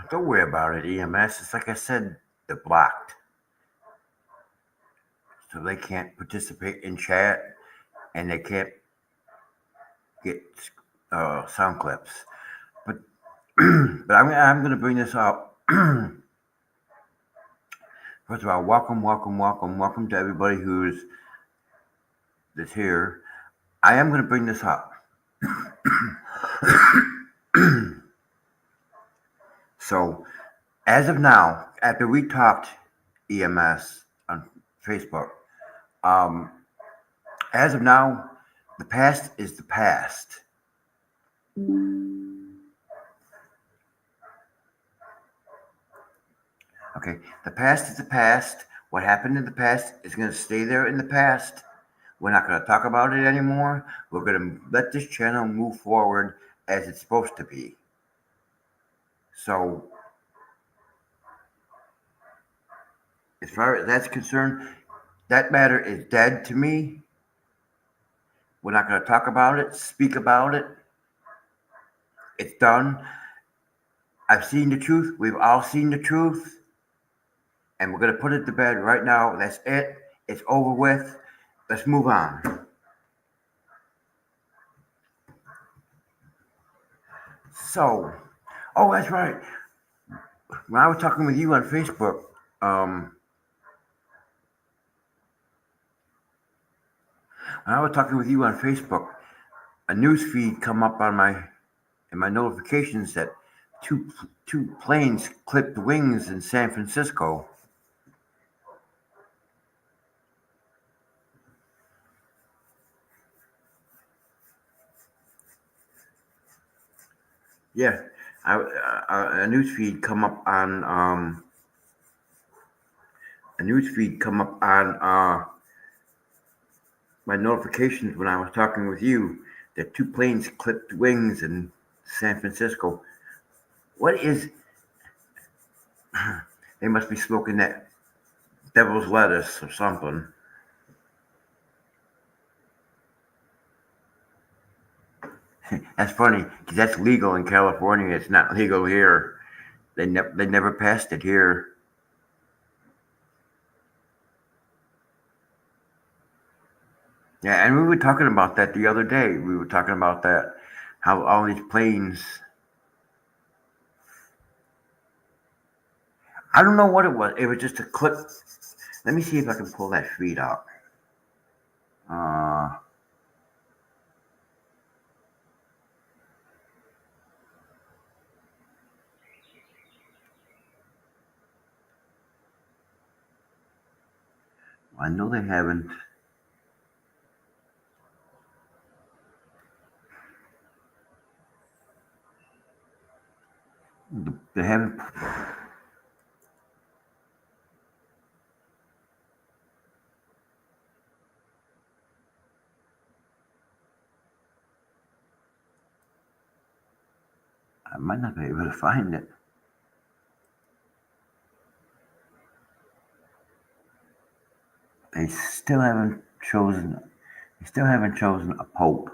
Don't worry about it, EMS. It's like I said, they're blocked. So they can't participate in chat and they can't get sound clips. But but I'm going to bring this up. First of all, welcome to everybody that's here. I am going to bring this up. So, as of now, after we talked EMS on Facebook, um, as of now, the past is the past. Okay, the past is the past. What happened in the past is going to stay there in the past. We're not going to talk about it anymore. We're going to let this channel move forward as it's supposed to be. So, as far as that's concerned, that matter is dead to me. We're not going to talk about it, speak about it. It's done. I've seen the truth. We've all seen the truth. And we're going to put it to bed right now. That's it. It's over with. Let's move on. So, oh, that's right. When I was talking with you on Facebook, a news feed come up on my notifications that two planes clipped wings in San Francisco. Yeah, a news feed come up on my notifications when I was talking with you that two planes clipped wings in San Francisco. What is? They must be smoking that devil's lettuce or something. That's funny because that's legal in California. It's not legal here. They never passed it here. Yeah, and we were talking about that the other day. We were talking about that how all these planes. I don't know what it was. It was just a clip. Let me see if I can pull that feed out. Uh, I know they haven't. They haven't. I might not be able to find it. They still haven't chosen. They still haven't chosen a pope.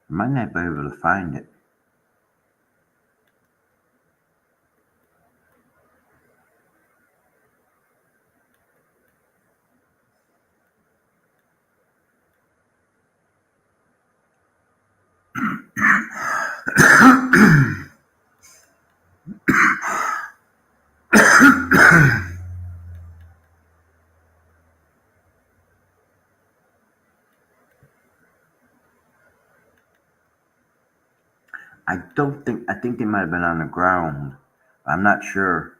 I might not be able to find it. I don't think. I think they might have been on the ground. I'm not sure.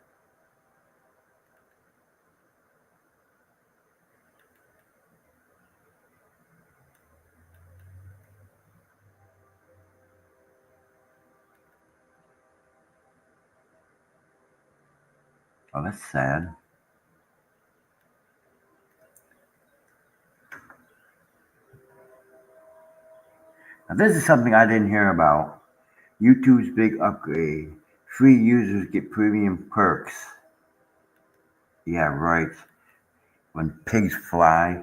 Oh, that's sad. Now, this is something I didn't hear about. YouTube's big upgrade. Free users get premium perks. Yeah, right. When pigs fly.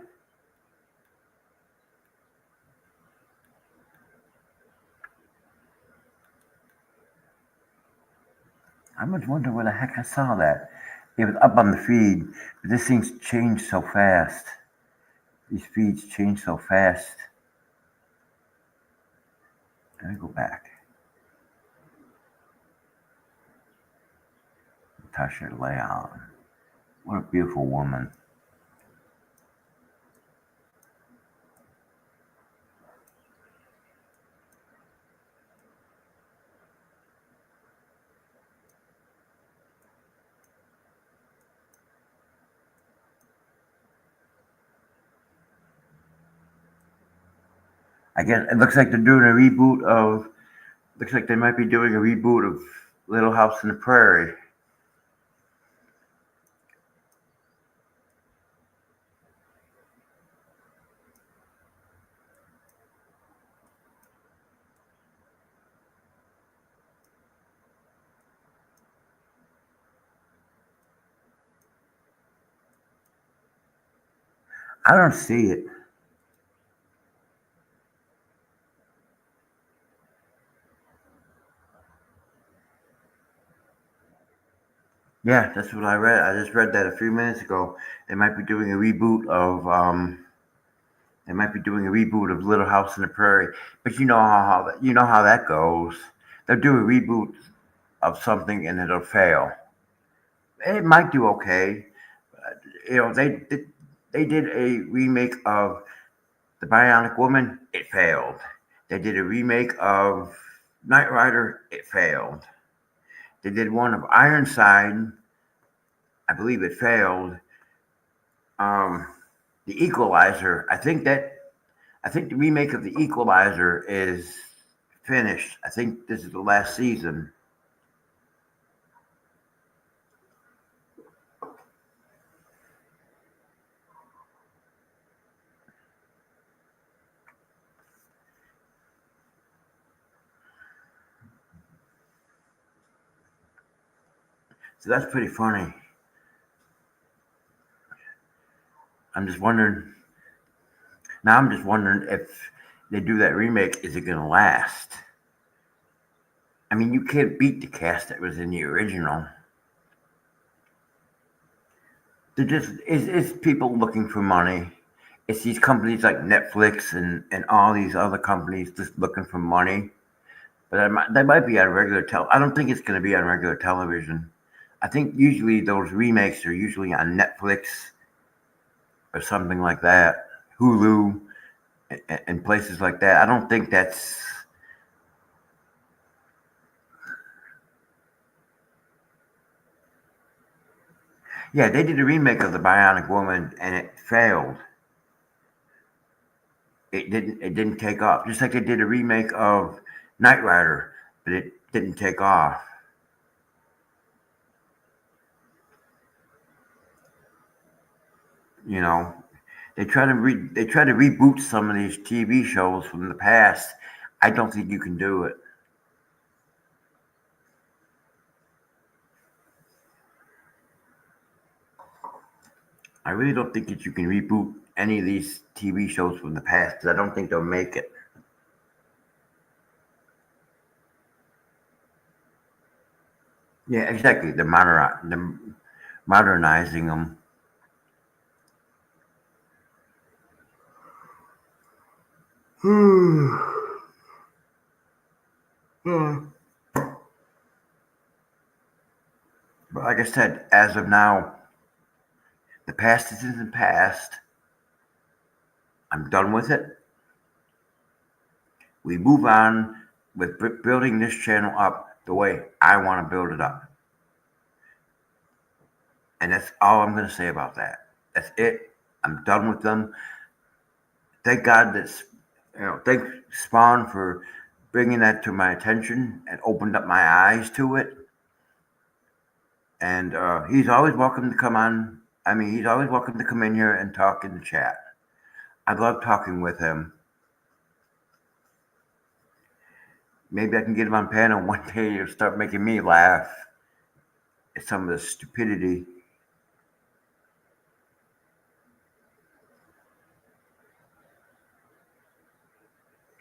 I was wondering where the heck I saw that. It was up on the feed, but this thing's changed so fast. These feeds change so fast. Let me go back. Natasha Leon. What a beautiful woman. I guess it looks like they're doing a reboot of. Looks like they might be doing a reboot of Little House on the Prairie. I don't see it. Yeah, that's what I read. I just read that a few minutes ago. They might be doing a reboot of. They might be doing a reboot of Little House on the Prairie, but you know how that goes. They'll do a reboot of something and it'll fail. It might do okay. You know, they did a remake of The Bionic Woman. It failed. They did a remake of Knight Rider. It failed. They did one of Ironside. I believe it failed. Um, the Equalizer. I think the remake of the Equalizer is finished. I think this is the last season. So that's pretty funny. I'm just wondering. Now I'm just wondering if they do that remake, is it going to last? I mean, you can't beat the cast that was in the original. It's people looking for money. It's these companies like Netflix and all these other companies just looking for money. But that might be on regular I don't think it's going to be on regular television. I think usually those remakes are usually on Netflix or something like that, Hulu, and places like that. I don't think that's. Yeah, they did a remake of The Bionic Woman and it failed. It didn't take off. Just like they did a remake of Knight Rider, but it didn't take off. You know, they try to reboot some of these TV shows from the past. I don't think you can do it. I really don't think that you can reboot any of these TV shows from the past because I don't think they'll make it. Yeah, exactly. They're modernizing them. But like I said, as of now, the past is in the past. I'm done with it. We move on with building this channel up the way I want to build it up. And that's all I'm going to say about that. That's it. I'm done with them. Thank God that's, thank Spawn for bringing that to my attention and opened up my eyes to it. And he's always welcome to come on. I mean, he's always welcome to come in here and talk in the chat. I love talking with him. Maybe I can get him on panel one day to start making me laugh at some of the stupidity.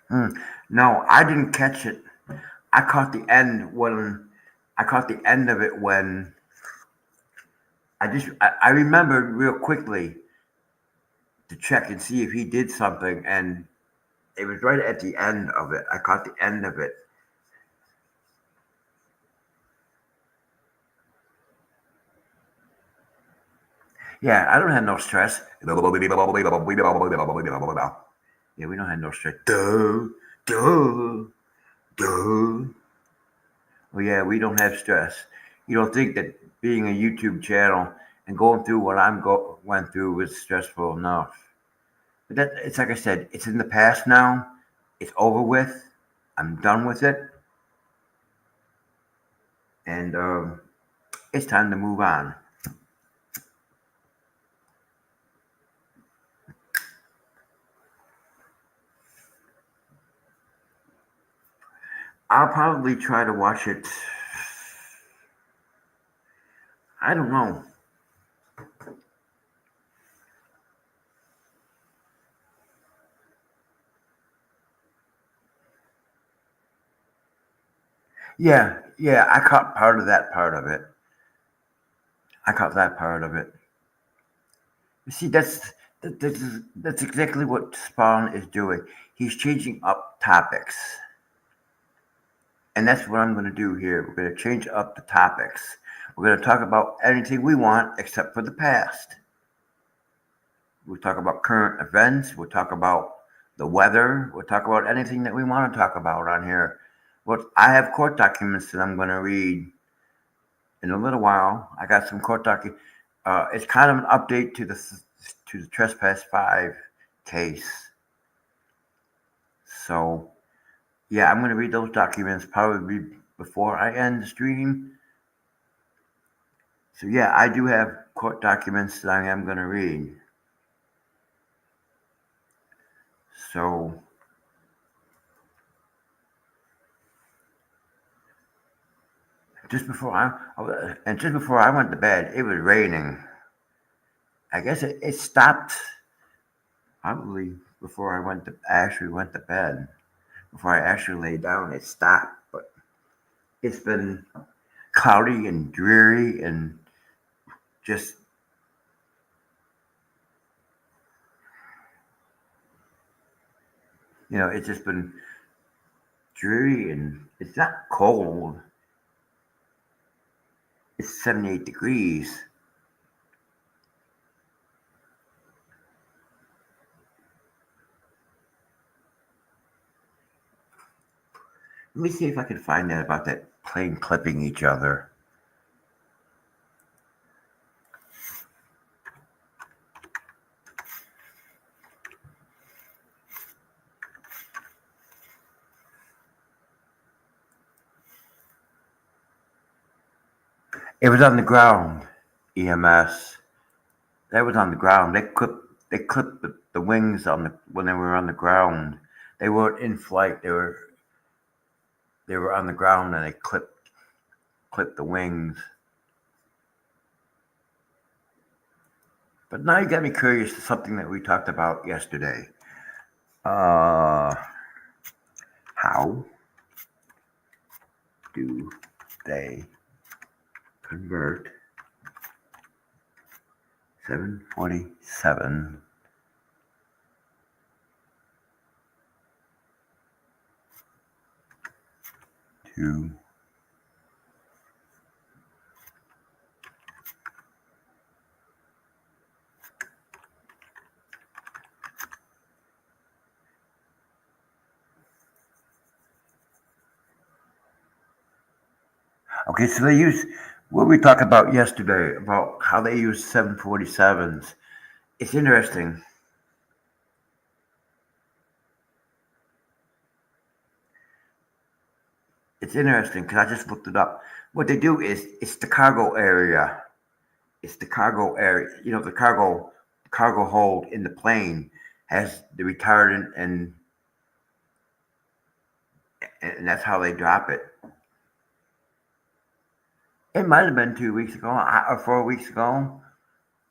Hmm. No, I didn't catch it. I caught the end when I caught the end of it when I remembered real quickly to check and see if he did something, and it was right at the end of it. I caught the end of it. Yeah, I don't have no stress. Yeah, we don't have no stress. Duh, duh, duh. Well, yeah, we don't have stress. You don't think that being a YouTube channel and going through what went through was stressful enough? But that it's like I said, it's in the past now. It's over with. I'm done with it, and it's time to move on. I'll probably try to watch it. I don't know. Yeah, yeah, I caught part of that part of it. I caught that part of it. You see, that's exactly what Spawn is doing. He's changing up topics, and that's what I'm going to do here. We're going to change up the topics. We're going to talk about anything we want except for the past. We'll talk about current events. We'll talk about the weather. We'll talk about anything that we want to talk about on here. Well, I have court documents that I'm going to read in a little while. I got some court documents. It's kind of an update to the Trespass 5 case. So, yeah, I'm going to read those documents probably before I end the stream. So, yeah, I do have court documents that I am going to read. So, just before I went to bed, it was raining. I guess it stopped probably before actually went to bed. Before I actually lay down, it stopped. But it's been cloudy and dreary and just, it's just been dreary and it's not cold. It's 78 degrees. Let me see if I can find that about that plane clipping each other. It was on the ground, EMS. That was on the ground. They clipped the wings when they were on the ground. They weren't in flight. They were on the ground and they clipped the wings. But now you got me curious to something that we talked about yesterday. Uh, how do they convert 747 to Okay, so they use what we talked about yesterday about how they use 747s. It's interesting. It's interesting because I just looked it up. What they do is it's the cargo area. It's the cargo area. The cargo hold in the plane has the retardant and that's how they drop it. It might have been 2 weeks ago or 4 weeks ago.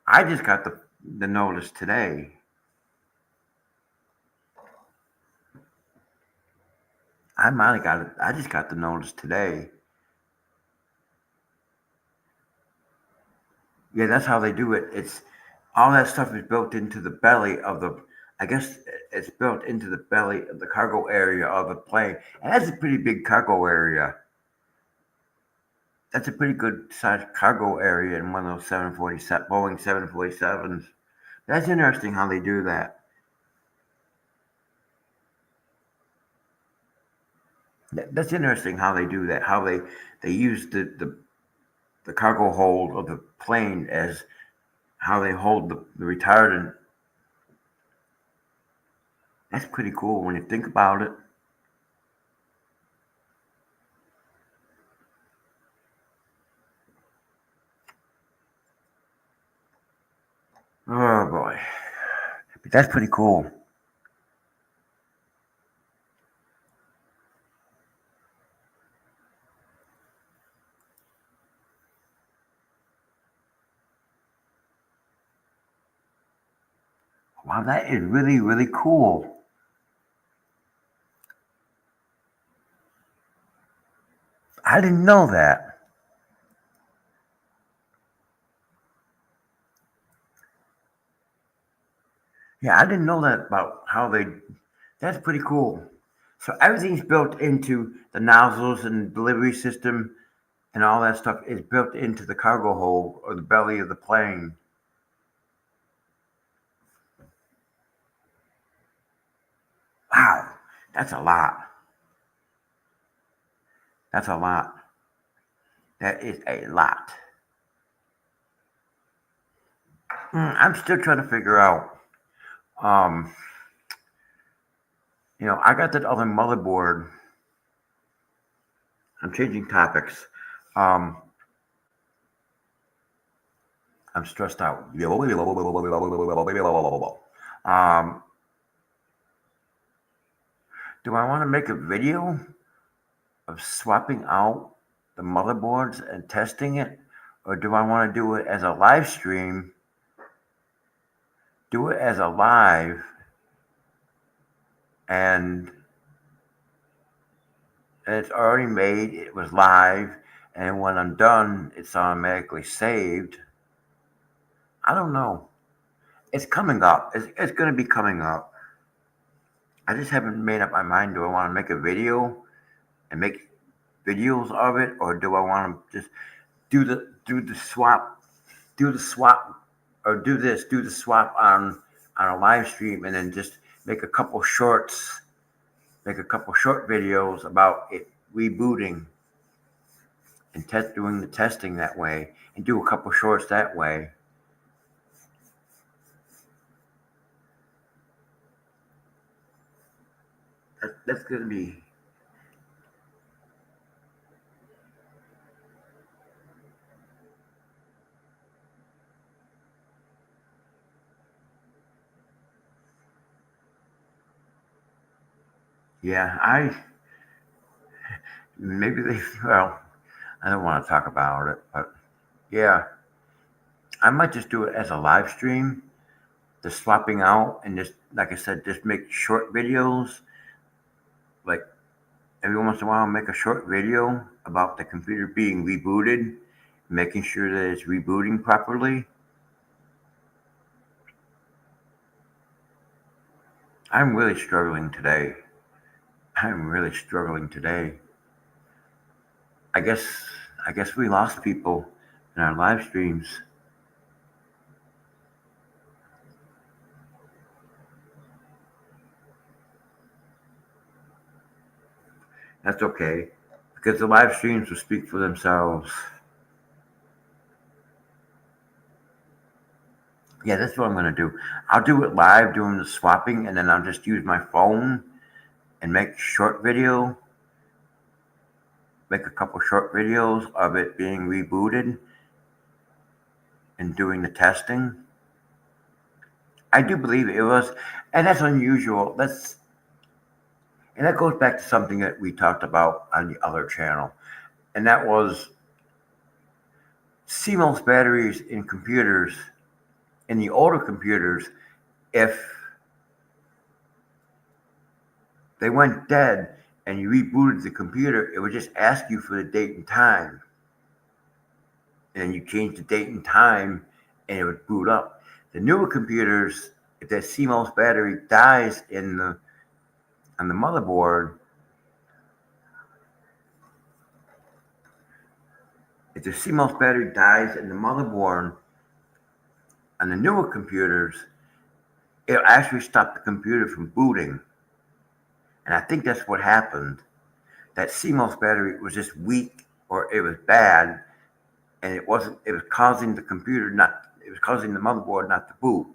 I just got the notice today. I might have got it. I just got the notice today. Yeah, that's how they do it. It's all that stuff is built into the belly of the. I guess it's built into the belly of the cargo area of the plane, and that's a pretty big cargo area. That's a pretty good sized cargo area in one of those 747 Boeing 747s. That's interesting how they do that. That's interesting how they do that. How they use the cargo hold of the plane as how they hold the retardant. That's pretty cool when you think about it. Oh boy, but that's pretty cool. Wow, that is really really cool. I didn't know that. Yeah, I didn't know that about how they. That's pretty cool. So everything's built into the nozzles and delivery system and all that stuff is built into the cargo hold or the belly of the plane. Wow, that's a lot. That's a lot. That is a lot. I'm still trying to figure out. Um, I got that other motherboard. I'm changing topics. Um, I'm stressed out. Um, do I want to make a video of swapping out the motherboards and testing it, or do I want to do it as a live stream? Do it as a live, and it's already made. It was live, and when I'm done, it's automatically saved. I don't know. It's coming up. It's going to be coming up. I just haven't made up my mind. Do I want to make a video and make videos of it, or do I want to just do the swap, do the swap, or do the swap on a live stream, and then just make a couple shorts, make a couple short videos about it rebooting and doing the testing that way, and do a couple shorts that way. That's gonna be. Yeah, maybe they. Well, I don't want to talk about it, but yeah, I might just do it as a live stream, the swapping out, and just like I said, just make short videos. Like every once in a while, make a short video about the computer being rebooted, making sure that it's rebooting properly. I'm really struggling today. I'm really struggling today. I guess I guess we lost people in our live streams. That's okay because the live streams will speak for themselves. Yeah, that's what I'm gonna do. I'll do it live doing the swapping, and then I'll just use my phone and make short video, make a couple short videos of it being rebooted and doing the testing. I do believe it was, and that's unusual. And that goes back to something that we talked about on the other channel, and that was CMOS batteries in computers, in the older computers. If they went dead and you rebooted the computer, it would just ask you for the date and time. And you change the date and time and it would boot up. The newer computers, if that CMOS battery dies on the motherboard, if the CMOS battery dies in the motherboard on the newer computers, it'll actually stop the computer from booting. And I think that's what happened. That CMOS battery was just weak or it was bad, and it was causing the computer not, it was causing the motherboard not to boot.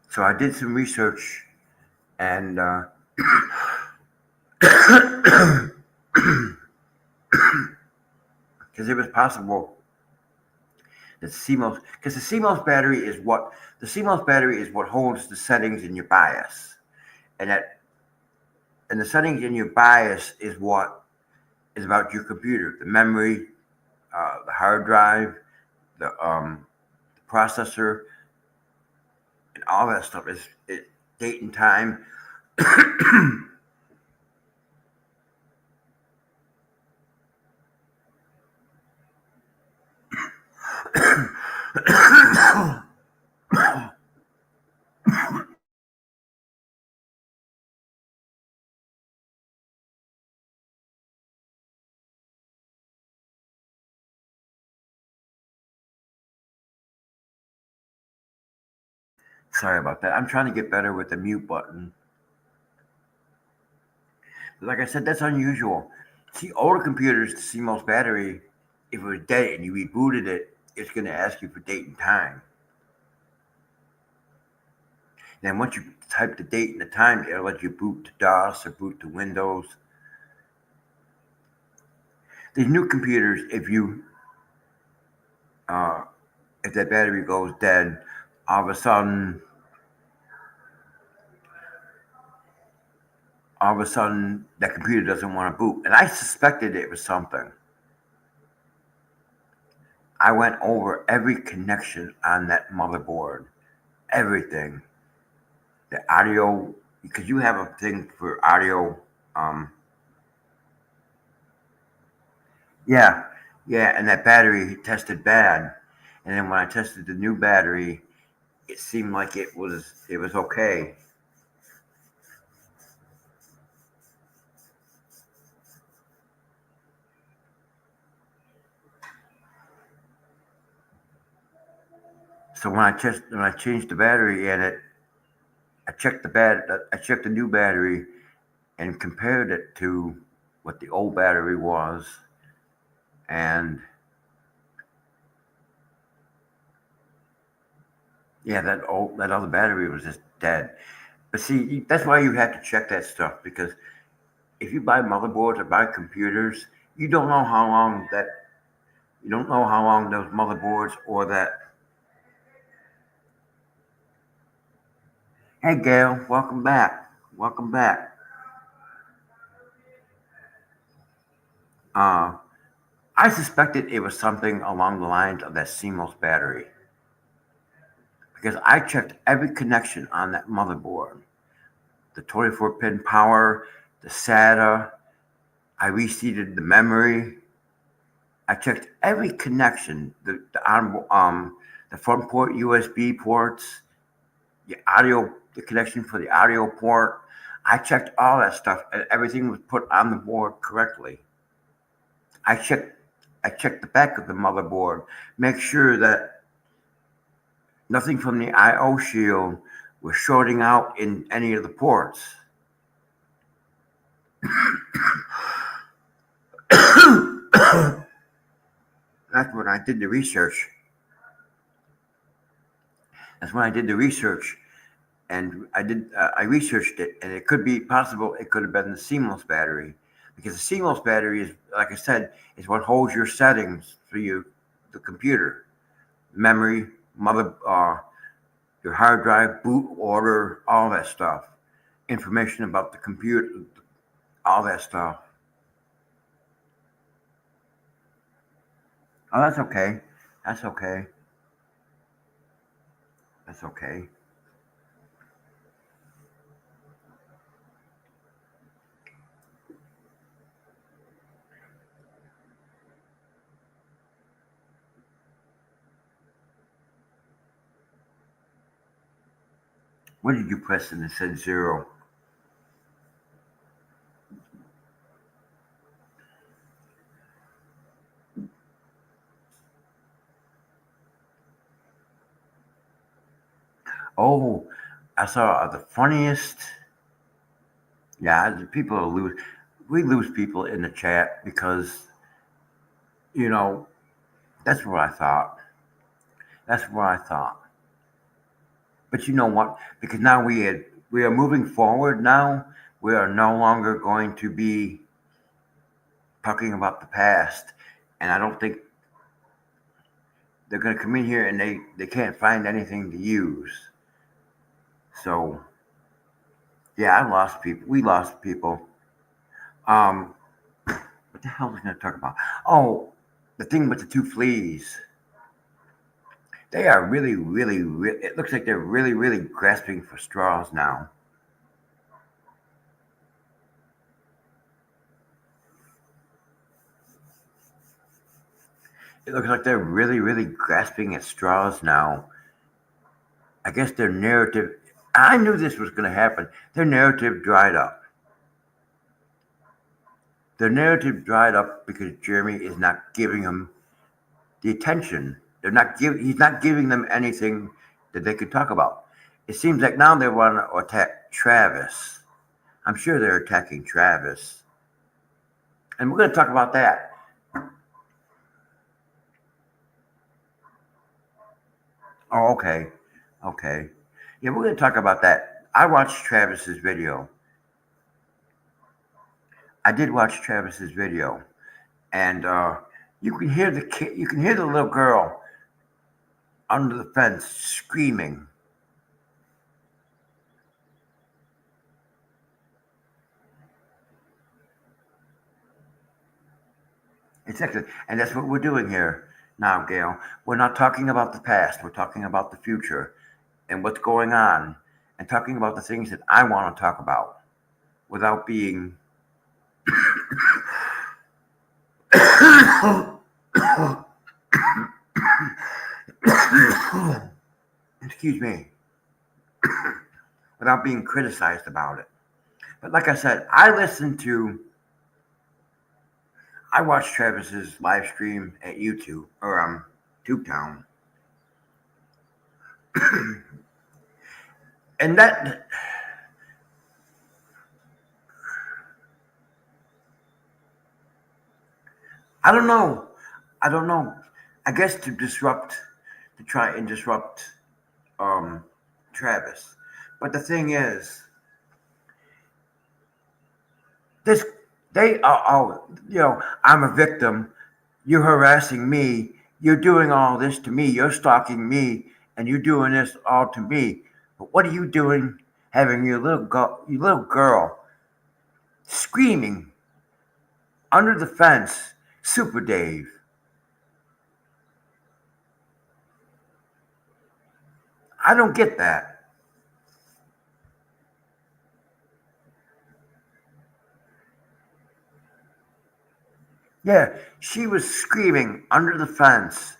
So I did some research, and because it was possible that CMOS, because the CMOS battery is what holds the settings in your BIOS, and the settings in your BIOS is what is about your computer, the memory, the hard drive, the processor, and all that stuff is date and time. Sorry about that. I'm trying to get better with the mute button. Like I said, that's unusual. See, older computers, the CMOS battery, if it was dead and you rebooted it, it's going to ask you for date and time. Then once you type the date and the time, it'll let you boot to DOS or boot to Windows. These new computers, if that battery goes dead, all of a sudden that computer doesn't want to boot. And I suspected it was something. I went over every connection on that motherboard, everything. The audio, because you have a thing for audio. Yeah, and that battery tested bad. And then when I tested the new battery, it seemed like it was okay. So when I changed the battery in it, I checked the new battery and compared it to what the old battery was, and yeah, that other battery was just dead. But see, that's why you have to check that stuff, because if you buy motherboards or buy computers, you don't know how long those motherboards or that. Hey, Gail, welcome back. Welcome back. I suspected it was something along the lines of that CMOS battery, because I checked every connection on that motherboard, the 24-pin power, the SATA. I reseated the memory. I checked every connection, the front port USB ports, the connection for the audio port. I checked all that stuff, and everything was put on the board correctly. I checked the back of the motherboard, make sure that nothing from the I/O shield was shorting out in any of the ports. That's when I did the research. And I researched it, and it could be possible it could have been the CMOS battery, because the CMOS battery is, like I said, is what holds your settings for the computer, memory, your hard drive, boot order, all that stuff. information about the computer, all that stuff. Oh, that's okay. That's okay. That's okay. What did you press and it said zero? Oh, I saw the funniest. Yeah, the people lose. We lose people in the chat because you know that's what I thought. That's what I thought. But you know what? Because now we are moving forward. Now we are no longer going to be talking about the past, and I don't think they're going to come in here and they can't find anything to use. So yeah, I lost people. We lost people. Um, what the hell was I going to talk about? Oh, the thing with the two fleas. They are really. It looks like they're really grasping for straws now. It looks like they're really grasping at straws now. I guess their narrative. I knew this was going to happen. Their narrative dried up. Their narrative dried up because Jeremy is not giving them the attention. They're not give. He's not giving them anything that they could talk about. It seems like now they want to attack Travis. I'm sure they're attacking Travis, and we're going to talk about that. Oh, okay, okay. Yeah, we're going to talk about that. I watched Travis's video. I did watch Travis's video, and you can hear the kid. You can hear the little girl under the fence screaming. Exactly. And that's what we're doing here now, Gail. We're not talking about the past. We're talking about the future and what's going on and talking about the things that I want to talk about without being, excuse me, without being criticized about it. But like I said, I watched Travis's live stream at YouTube or TubeTown. And that, I don't know. I don't know. I guess to try and disrupt um, Travis. But the thing is, this they are all I'm a victim. You're harassing me. You're doing all this to me. You're stalking me, and you're doing this all to me. But what are you doing? Having your little girl screaming under the fence, Super Dave. I don't get that. Yeah, she was screaming under the fence,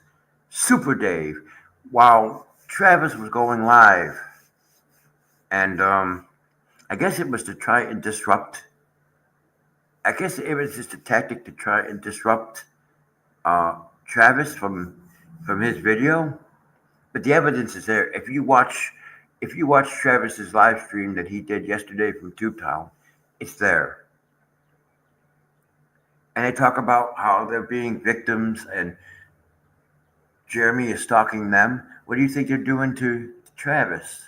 Super Dave, while Travis was going live. And I guess it was to try and disrupt. I guess it was just a tactic to try and disrupt uh, Travis from his video. But the evidence is there. If you watch Travis's live stream that he did yesterday from TubeTown, it's there. And they talk about how they're being victims and Jeremy is stalking them. What do you think they're doing to Travis?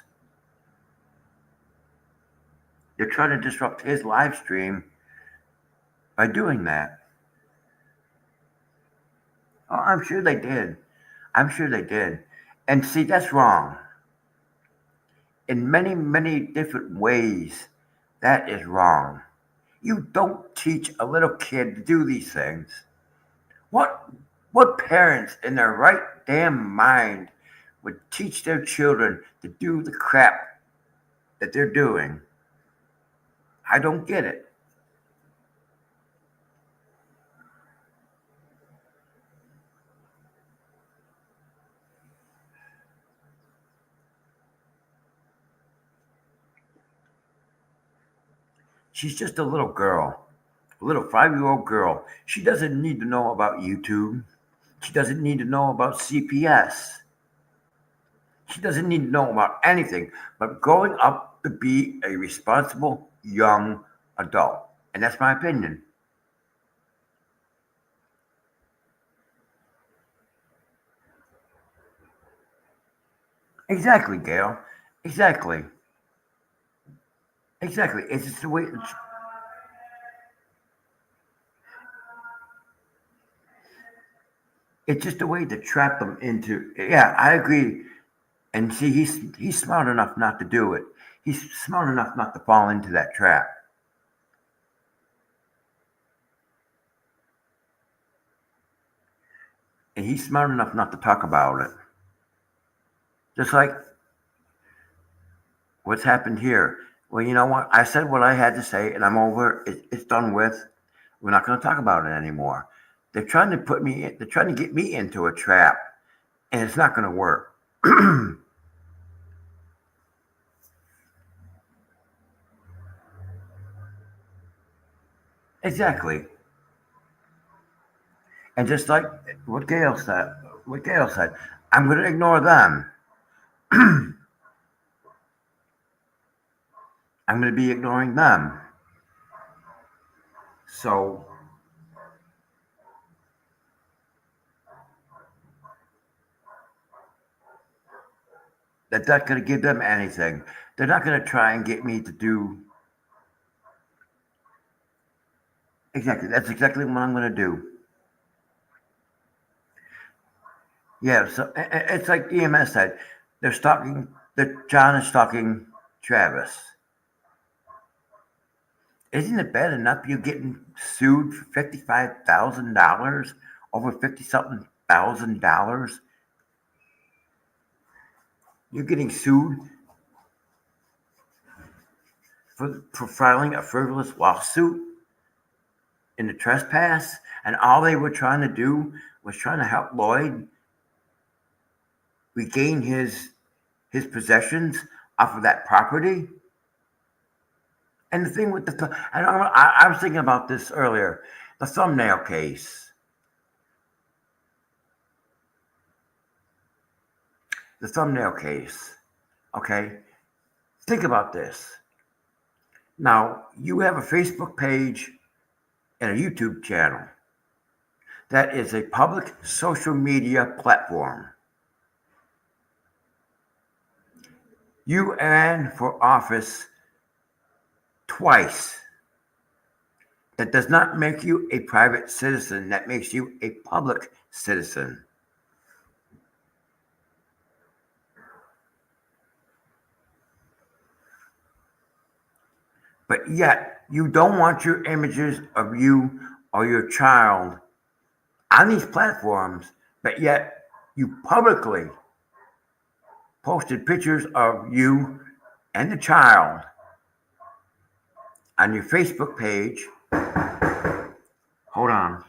They're trying to disrupt his live stream by doing that. Oh, I'm sure they did. I'm sure they did. And see, that's wrong. In many different ways, That is wrong. You don't teach a little kid to do these things. What what parents in their right damn mind would teach their children to do the crap that they're doing? I don't get it. She's just a little girl, a little 5-year-old girl. She doesn't need to know about YouTube. She doesn't need to know about CPS. She doesn't need to know about anything but growing up to be a responsible young adult. And that's my opinion. Exactly, Gail. Exactly. Exactly. It's just the way it's just a way to trap them into. Yeah, I agree. And see, he's smart enough not to do it. He's smart enough not to fall into that trap. And he's smart enough not to talk about it. Just like what's happened here. Well, you know what? I said what I had to say, and I'm over. It's done with. We're not going to talk about it anymore. They're trying to put me. They're trying to get me into a trap, and it's not going to work. Exactly. And just like what Gail said, I'm going to ignore them. I'm going to be ignoring them. So that's not going to give them anything. They're not going to try and get me to do exactly. That's exactly what I'm going to do. Yeah. So it's like EMS said. They're stalking. That John is stalking Travis. Isn't it bad enough you getting sued for $55,000 over 50 something thousand dollars? You're getting sued for filing a frivolous lawsuit in the trespass, and all they were trying to do was trying to help Lloyd regain his possessions off of that property. And the thing with and I was thinking about this earlier, the thumbnail case, the thumbnail case. Okay, think about this. Now you have a Facebook page and a YouTube channel that is a public social media platform. You ran for office twice. That does not make you a private citizen. That makes you a public citizen. But yet, you don't want your images of you or your child on these platforms, but yet you publicly posted pictures of you and the child on your Facebook page. Hold on.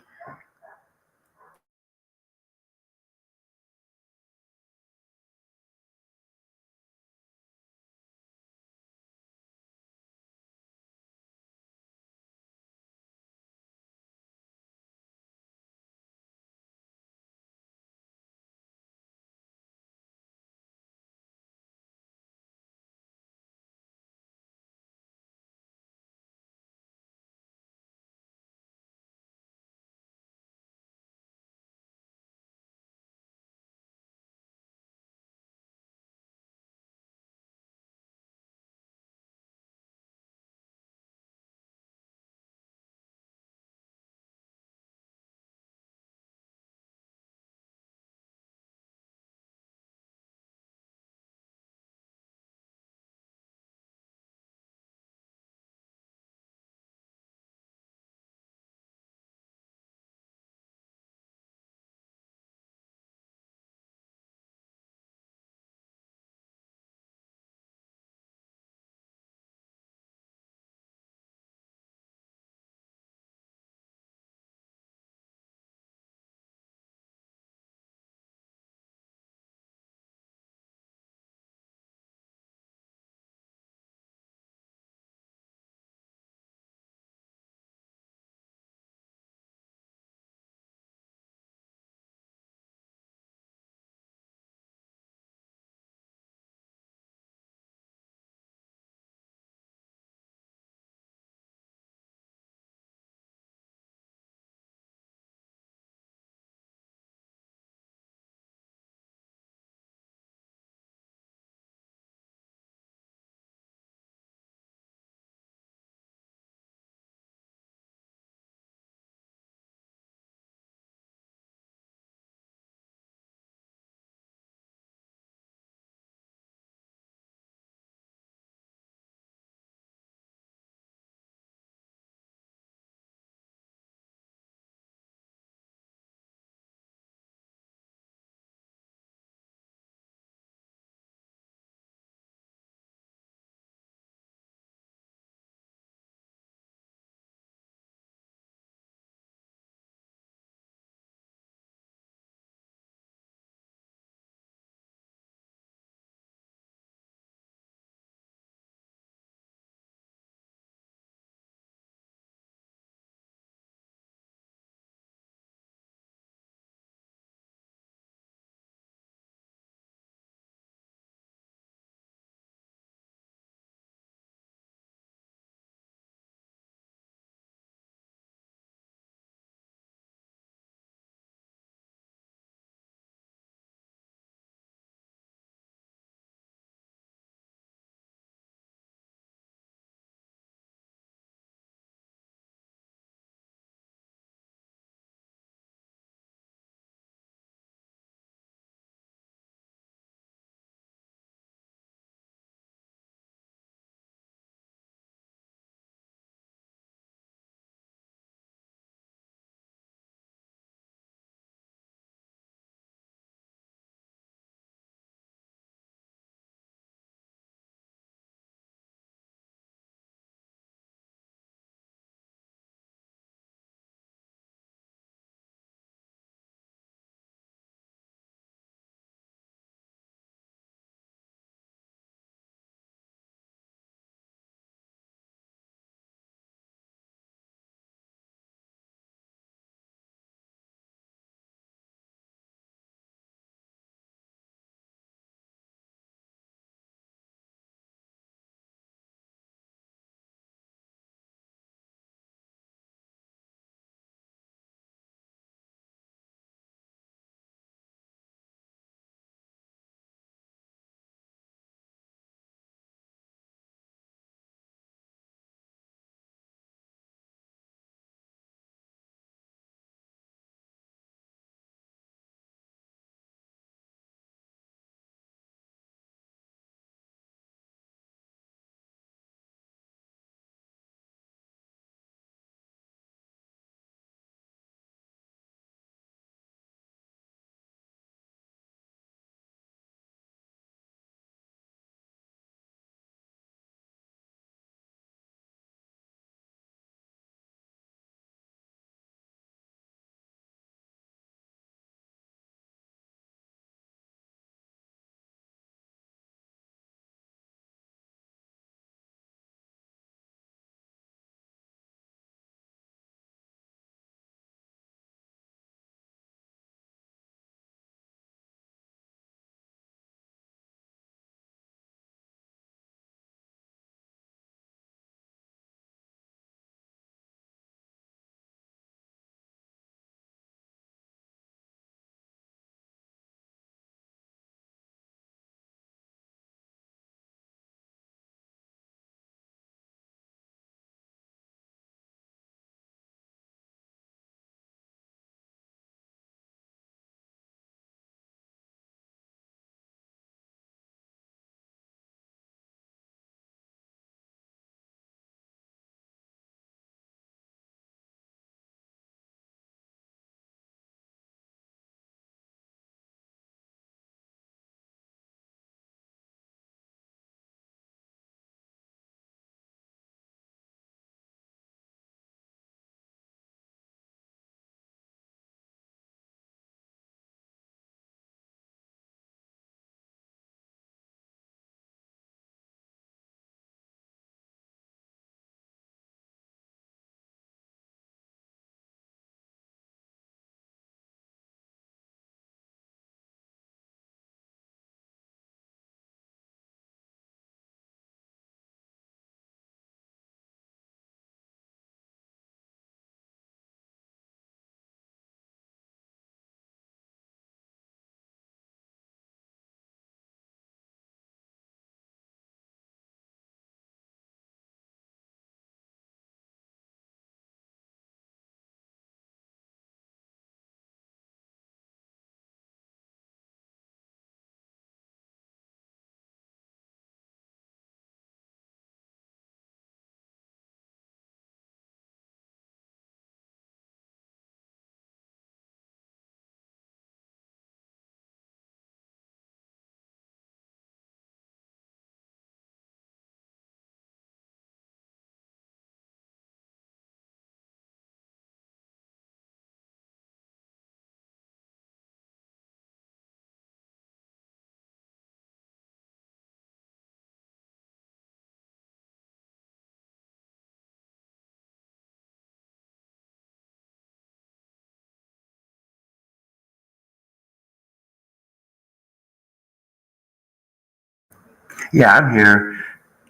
Yeah, I'm here.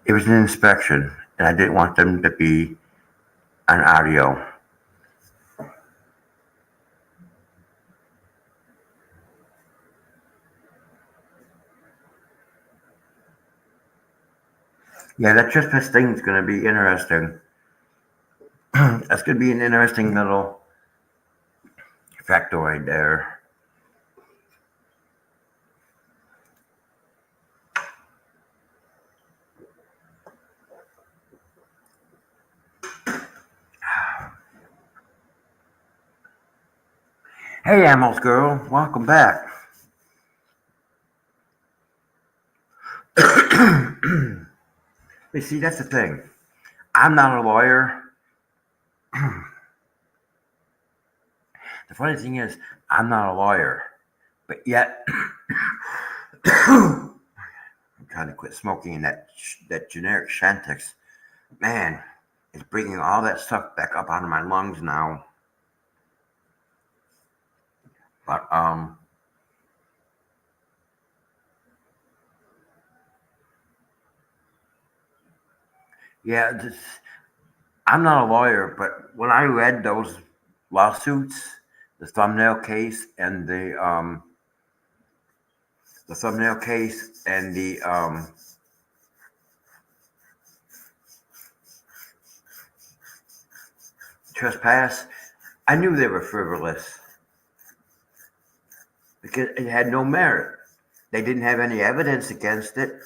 It was an inspection, and I didn't want them to be on audio. Yeah, that Christmas thing's going to be interesting. That's going to be an interesting little factoid there. Hey, Amos girl, welcome back. You see, that's the thing. I'm not a lawyer. The funny thing is, I'm not a lawyer, but yet I'm trying to quit smoking and that generic Shantix. Man, it's bringing all that stuff back up out of my lungs now. But yeah, I'm not a lawyer, but when I read those lawsuits, the thumbnail case and the thumbnail case and the trespass, I knew they were frivolous because it had no merit. They didn't have any evidence against it.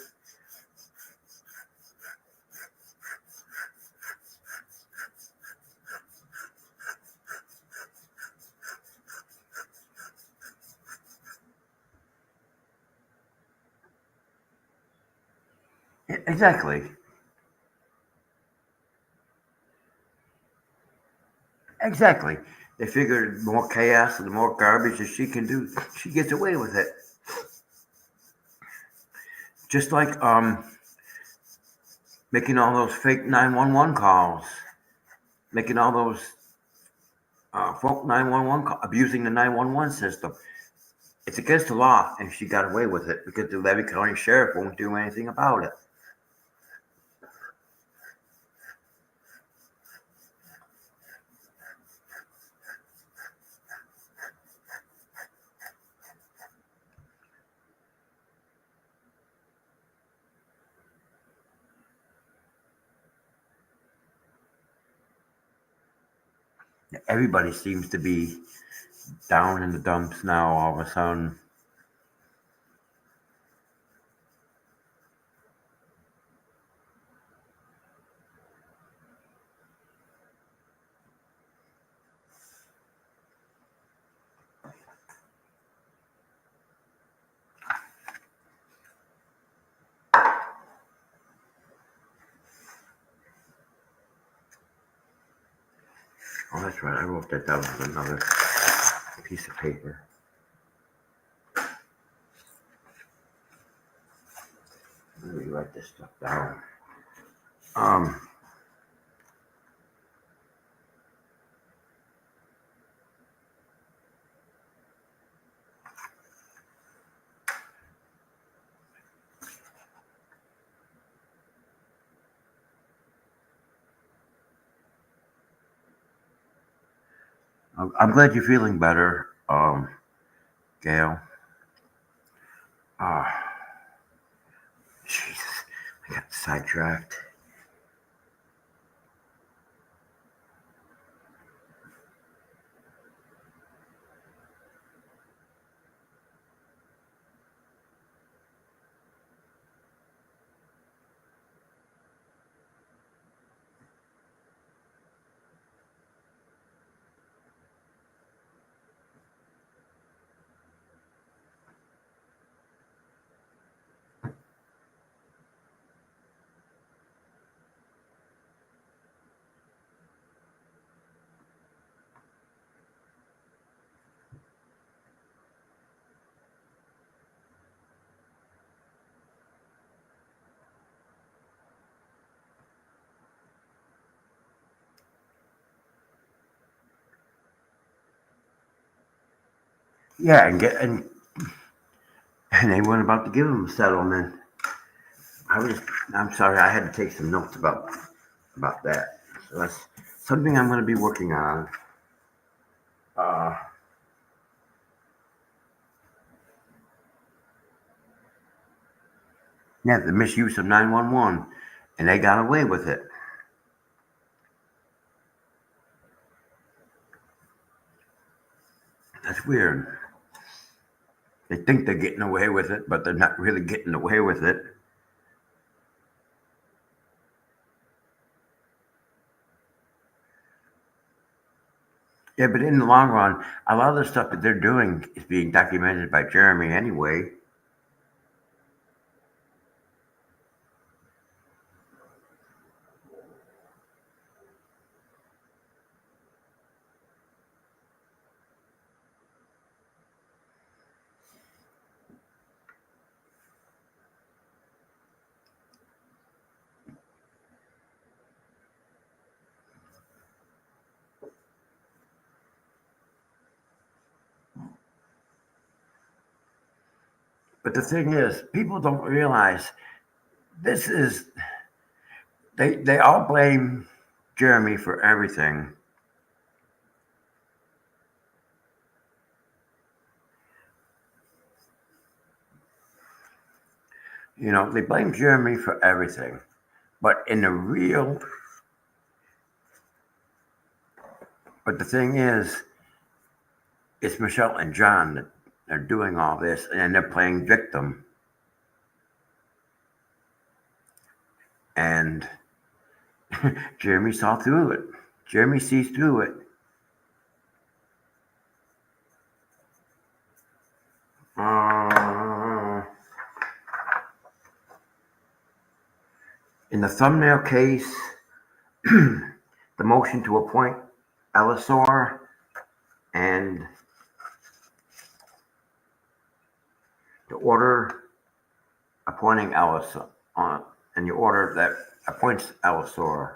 Exactly. Exactly. They figured the more chaos and the more garbage that she can do, she gets away with it. Just like making all those fake 911 calls, making all those folk 911 abusing the 911 system. It's against the law, and she got away with it because the Levy County Sheriff won't do anything about it. Everybody seems to be down in the dumps now all of a sudden. Oh, that's right. I wrote that down on another piece of paper. Let me write this stuff down. Um, I'm glad you're feeling better, Gail. Ah, Jesus, I got sidetracked. Yeah, and they weren't about to give him a settlement. I'm sorry, I had to take some notes about that. So that's something I'm going to be working on. Uh, yeah, the misuse of 911, and they got away with it. That's weird. They think they're getting away with it, but they're not really getting away with it. Yeah, but in the long run, a lot of the stuff that they're doing is being documented by Jeremy anyway. But the thing is, people don't realize this is they all blame Jeremy for everything. They blame Jeremy for everything. But in the real, but the thing is, it's Michelle and John that are doing all this, and they're playing victim. And Jeremy saw through it. Jeremy sees through it. Uh, in the thumbnail case, the motion to appoint Elisor and the order appointing Elisor, and the order that appoints Elisor.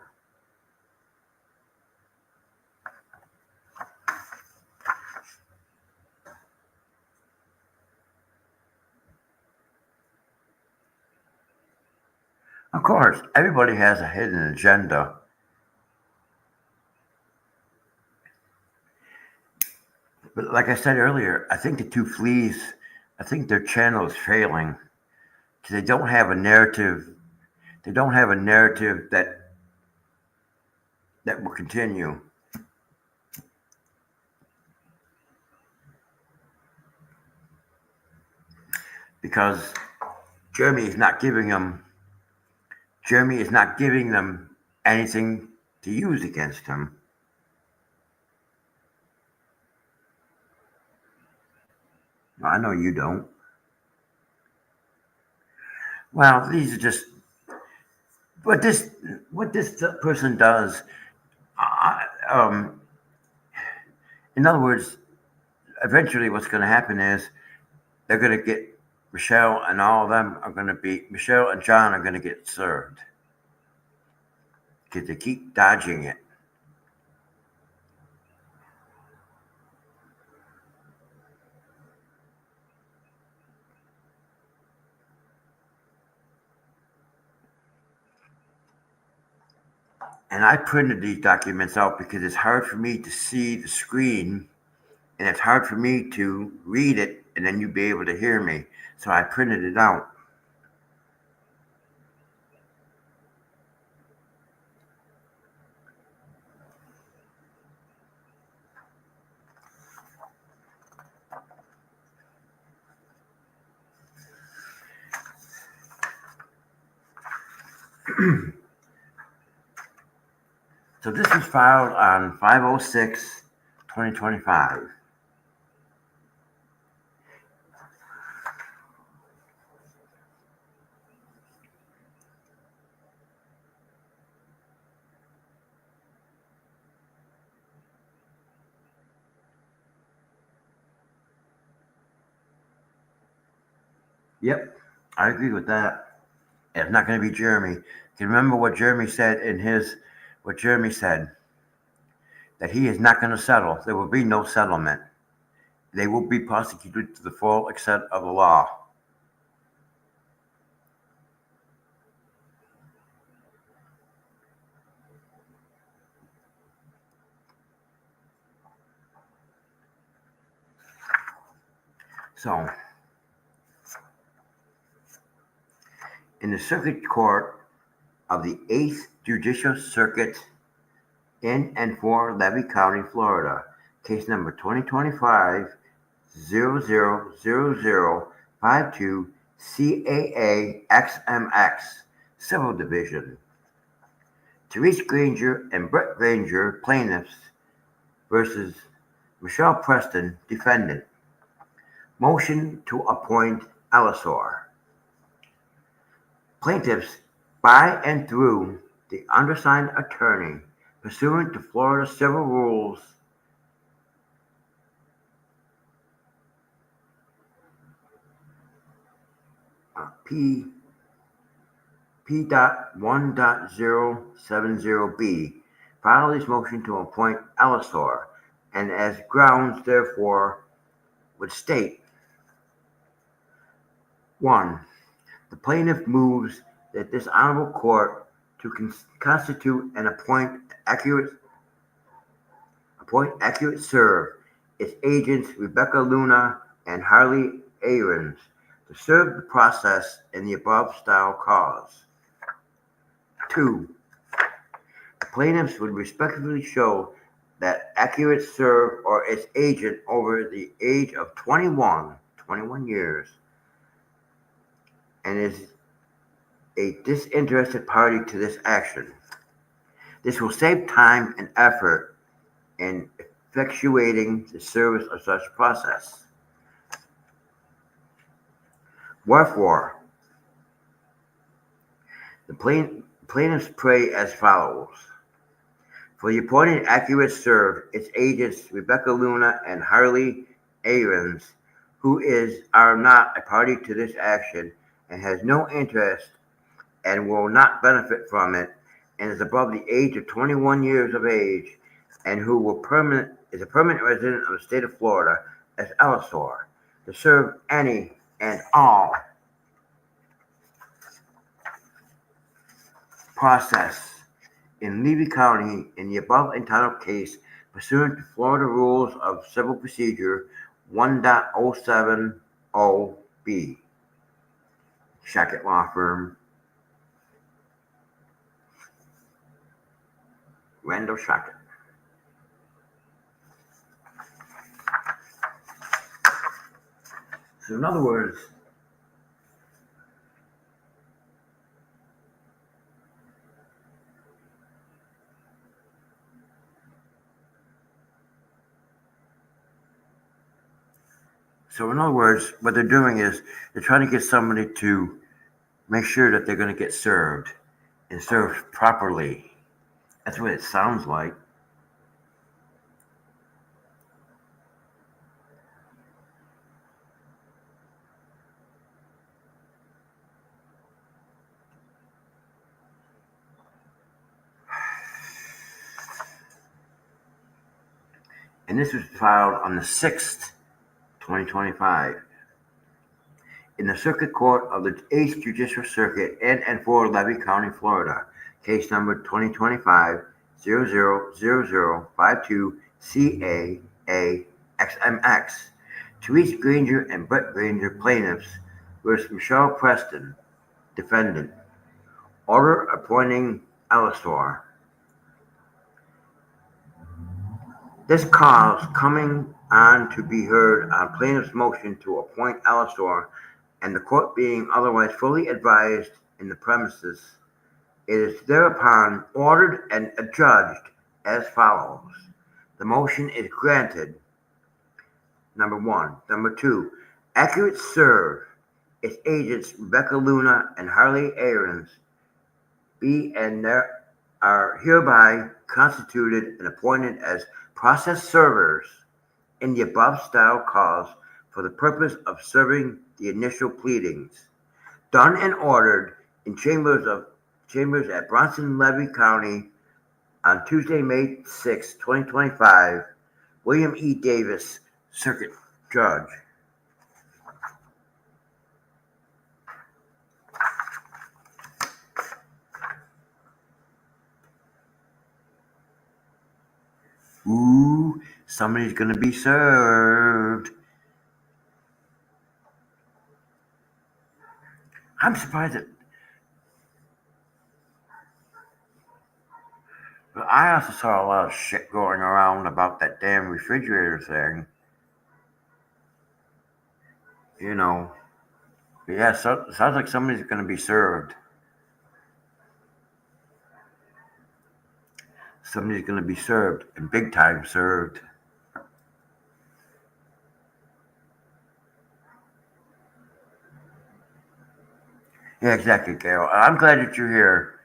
Of course, everybody has a hidden agenda. But like I said earlier, I think the two fleas, I think their channel is failing because they don't have a narrative. They don't have a narrative that will continue. Because Jeremy is not giving them. Jeremy is not giving them anything to use against him. I know you don't. Well, these are just what this person does. I, in other words, eventually, what's going to happen is they're going to get Michelle and all of them are going to be Michelle and John are going to get served because they keep dodging it. And I printed these documents out because it's hard for me to see the screen and it's hard for me to read it and then you be able to hear me. So I printed it out. So this was filed on 5/06/2025. Yep, I agree with that. It's not going to be Jeremy. You remember what Jeremy said what Jeremy said, that he is not going to settle. There will be no settlement. They will be prosecuted to the full extent of the law. So, in the Circuit Court of the 8th Judicial Circuit in and for Levy County, Florida, case number 2025 000052 CAA XMX, Civil Division. Therese Granger and Brett Granger, plaintiffs, versus Michelle Preston, defendant. Motion to appoint Allosaur. Plaintiffs, by and through the undersigned attorney, pursuant to Florida Civil Rules P.1.070B, file this motion to appoint Allosaur, and as grounds therefore would state: 1. The plaintiff moves that this honorable court to constitute and appoint accurate serve its agents Rebecca Luna and Harley Aarons to serve the process in the above style cause. 2. The plaintiffs would respectfully show that accurate serve or its agent over the age of 21 years and is a disinterested party to this action. This will save time and effort in effectuating the service of such process. Wherefore, the plaintiffs pray as follows: for the appointed accurate serve its agents Rebecca Luna and Harley Aarons, who are not a party to this action and has no interest and will not benefit from it, and is above the age of 21 years of age, and who is a permanent resident of the state of Florida, as Allosaur, to serve any and all process in Levy County in the above entitled case pursuant to Florida Rules of Civil Procedure 1.070B. Shackett Law Firm, Randall Shackett. So in other words, what they're doing is they're trying to get somebody to make sure that they're going to get served and served properly. That's what it sounds like. And this was filed on the 6th, 2025. In the Circuit Court of the 8th Judicial Circuit in and for Levy County, Florida, case number 2025 000052 CAA XMX. Therese Granger and Brett Granger, plaintiffs, versus Michelle Preston, defendant. Order appointing Allosaur. This cause coming on to be heard on plaintiff's motion to appoint Allosaur, and the court being otherwise fully advised in the premises, it is thereupon ordered and adjudged as follows. The motion is granted. Number 1. Number 2. Accurate serve its agents Rebecca Luna and Harley Aarons be and there are hereby constituted and appointed as process servers in the above style cause for the purpose of serving the initial pleadings, done and ordered in chambers at Bronson, Levy County on Tuesday, May 6, 2025. William E. Davis, Circuit Judge. Ooh, somebody's going to be served. I'm surprised that. But I also saw a lot of shit going around about that damn refrigerator thing. You know. But yeah, so, sounds like somebody's going to be served. Somebody's going to be served, and big time served. Yeah, exactly, Gail. I'm glad that you're here.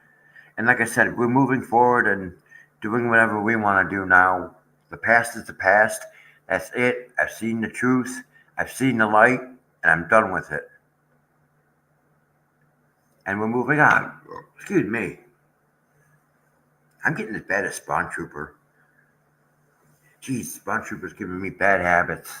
And like I said, we're moving forward and doing whatever we want to do now. The past is the past. That's it. I've seen the truth. I've seen the light, and I'm done with it. And we're moving on. Excuse me. I'm getting as bad as Spawn Trooper. Jeez, Spawn Trooper's giving me bad habits.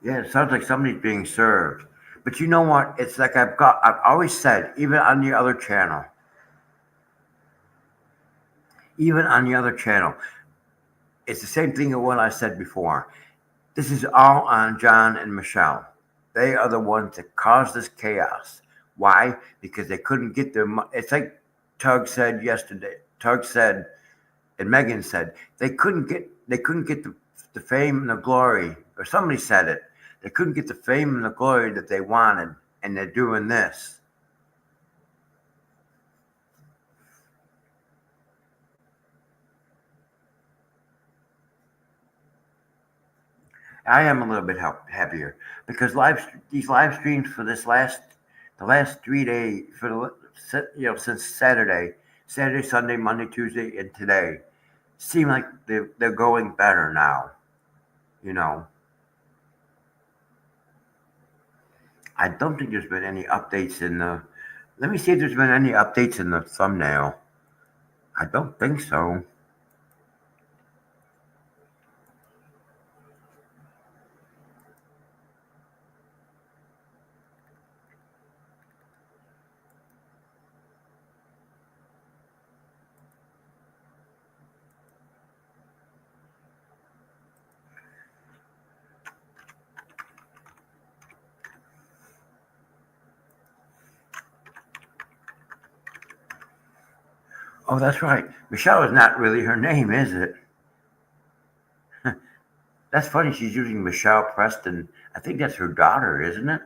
Yeah, it sounds like somebody's being served. But you know what? It's like I've always said, even on the other channel, it's the same thing as what I said before. This is all on John and Michelle. They are the ones that caused this chaos. Why? Because they couldn't get their. It's like Tug said yesterday. Tug said, and Megan said they couldn't get the fame and the glory, or somebody said it. They couldn't get the fame and the glory that they wanted, and they're doing this. I am a little bit happier because these live streams for the last 3 days for since Saturday, Sunday, Monday, Tuesday, and today seem like they're going better now. You know, I don't think there's been any updates in the. Let me see if there's been any updates in the thumbnail. I don't think so. Oh, that's right. Michelle is not really her name, is it? That's funny. She's using Michelle Preston. I think that's her daughter, isn't it?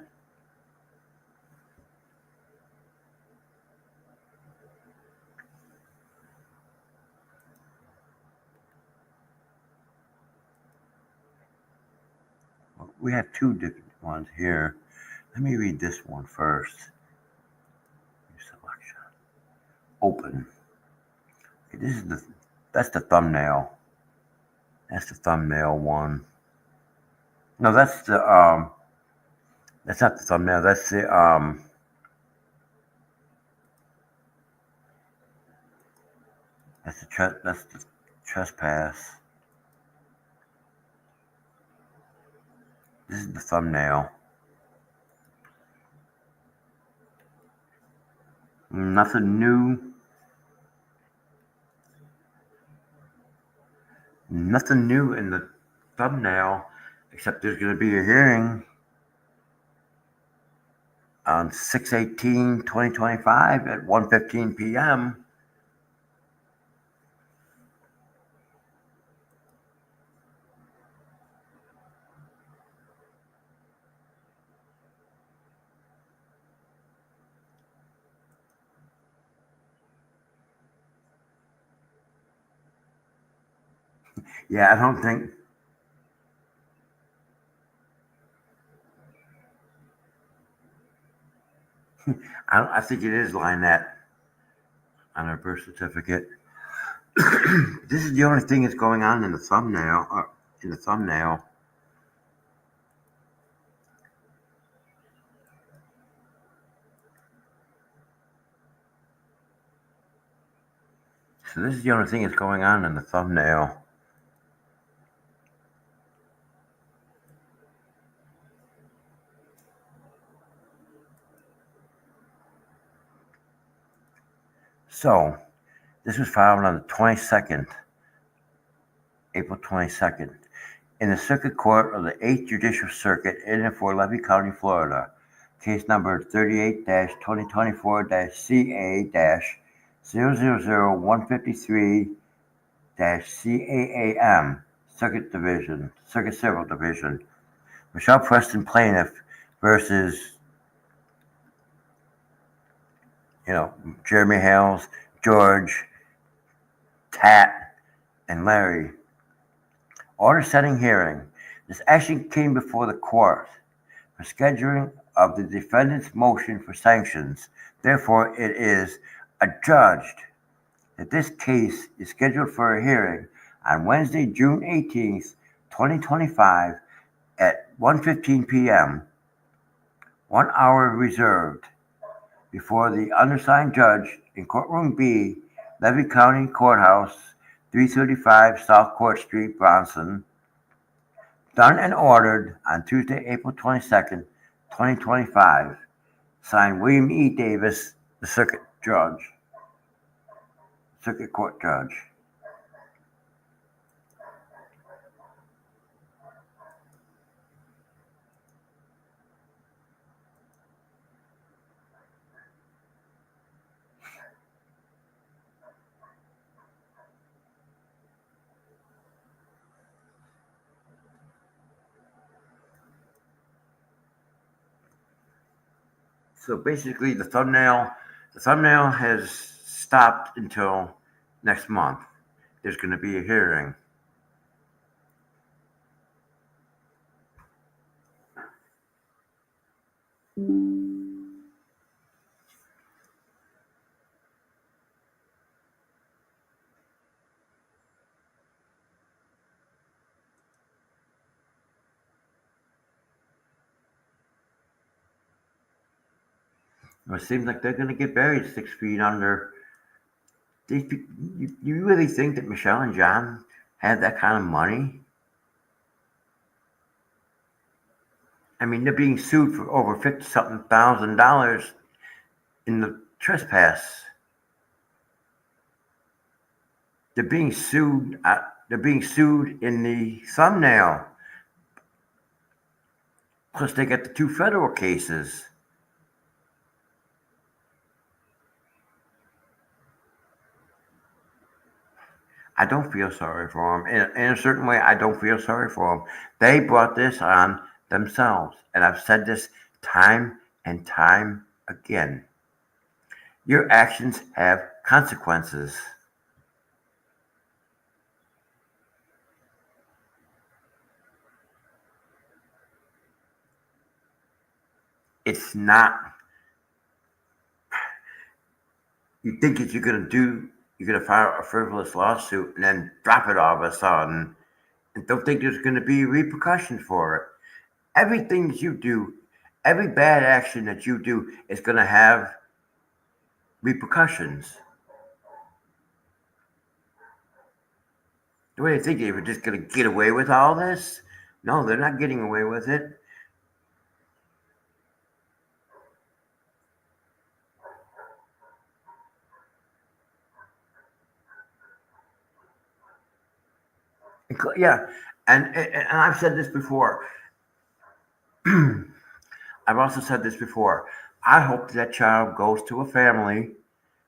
We have two different ones here. Let me read this one first. Selection. Open. Okay, that's the thumbnail. That's the thumbnail one. No, that's not the thumbnail. That's the trespass. This is the thumbnail. Nothing new. Nothing new in the thumbnail, except there's going to be a hearing on 6/18/2025 at 1:15 p.m. Yeah, I don't think. I think it is Lynette on her birth certificate. This is the only thing that's going on in the thumbnail. In the thumbnail. So this is the only thing that's going on in the thumbnail. So This was filed on the 22nd, April 22nd, in the Circuit Court of the 8th Judicial Circuit in and for Levy County, Florida. Case number 38-2024-CA-000153-CAAM, Circuit Civil Division. Michelle Preston plaintiff versus, Jeremy Hales, George, Tat, and Larry. Order setting hearing. This action came before the court for scheduling of the defendant's motion for sanctions. Therefore, it is adjudged that this case is scheduled for a hearing on Wednesday, June 18th, 2025 at 1:15 p.m., 1 hour reserved, before the undersigned judge in Courtroom B, Levy County Courthouse, 335 South Court Street, Bronson. Done and ordered on Tuesday, April 22nd, 2025. Signed, William E. Davis, the Circuit Court Judge. So basically, the thumbnail has stopped until next month. There's going to be a hearing. It seems like they're going to get buried 6 feet under. You really think that Michelle and John had that kind of money? I mean, they're being sued for over $50-something thousand in the trespass. They're being sued. They're being sued in the thumbnail. Plus, they got the 2 federal cases. I don't feel sorry for them. In a certain way, I don't feel sorry for them. They brought this on themselves. And I've said this time and time again. Your actions have consequences. It's not. You think that you're going to file a frivolous lawsuit and then drop it all of a sudden and don't think there's going to be repercussions for it. Everything that you do, every bad action that you do is going to have repercussions. Do you think they were just going to get away with all this? No, they're not getting away with it. Yeah, and I've said this before. I've also said this before. I hope that child goes to a family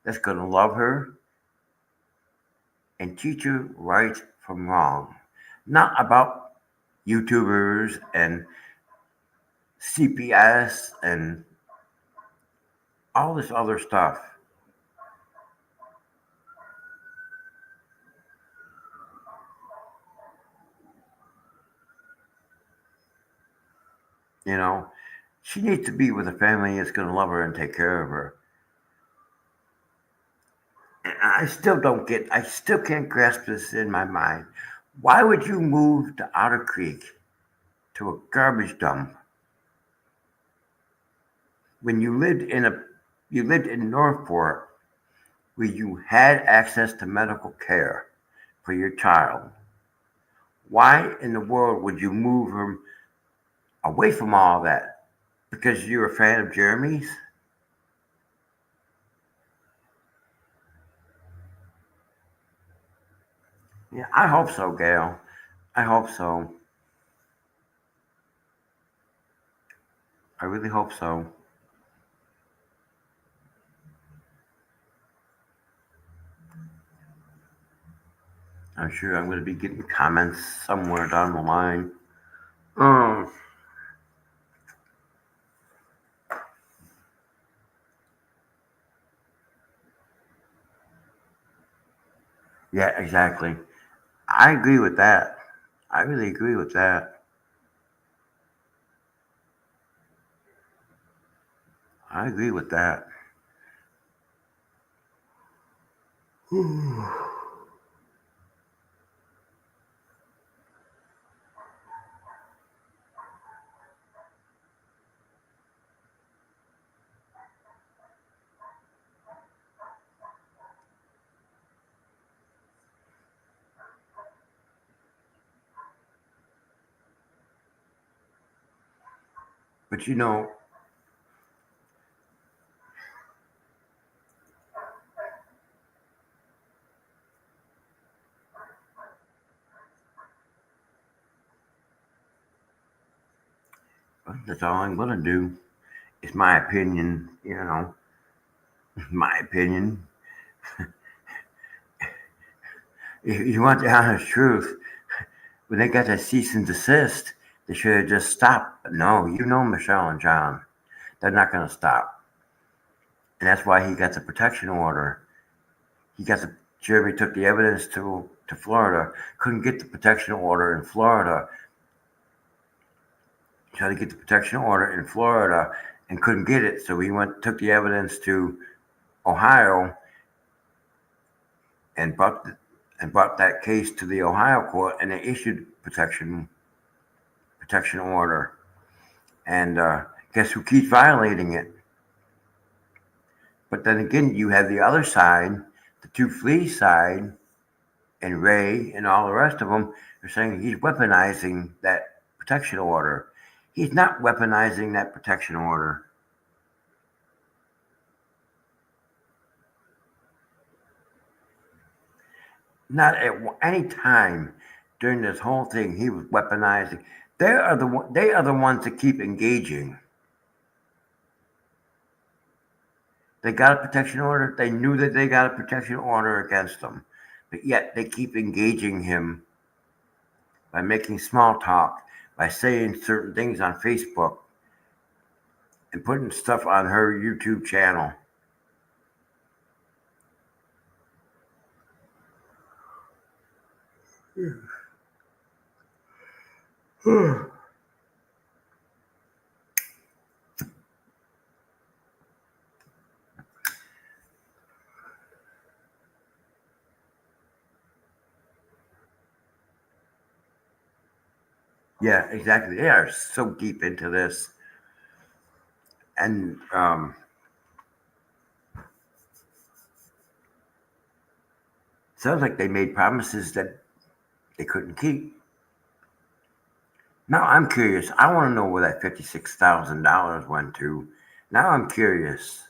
that's going to love her and teach her right from wrong. Not about YouTubers and CPS and all this other stuff. She needs to be with a family that's going to love her and take care of her. And I still can't grasp this in my mind. Why would you move to Otter Creek, to a garbage dump, when you lived in Northport, where you had access to medical care for your child? Why in the world would you move him away from all that? Because you're a fan of Jeremy's? Yeah, I hope so, Gail. I hope so. I really hope so. I'm sure I'm going to be getting comments somewhere down the line. Um, yeah, exactly. I agree with that. I really agree with that. I agree with that. But you know, that's all I'm going to do. It's my opinion, my opinion. If you want the honest truth, when they got that cease and desist, they should have just stopped. But no, Michelle and John, they're not going to stop. And that's why he got the protection order. He got the Jeremy took the evidence to Florida. Couldn't get the protection order in Florida. Tried to get the protection order in Florida and couldn't get it. So he took the evidence to Ohio and brought that case to the Ohio court, and they issued protection order. And guess who keeps violating it? But then again, you have the other side, the two fleas side, and Ray and all the rest of them are saying he's weaponizing that protection order. He's not weaponizing that protection order. Not at any time during this whole thing he was weaponizing. They are the ones that keep engaging. They got a protection order. They knew that they got a protection order against them, but yet they keep engaging him by making small talk, by saying certain things on Facebook, and putting stuff on her YouTube channel. Yeah, exactly. They are so deep into this, and sounds like they made promises that they couldn't keep. Now I'm curious. I want to know where that $56,000 went to. Now I'm curious.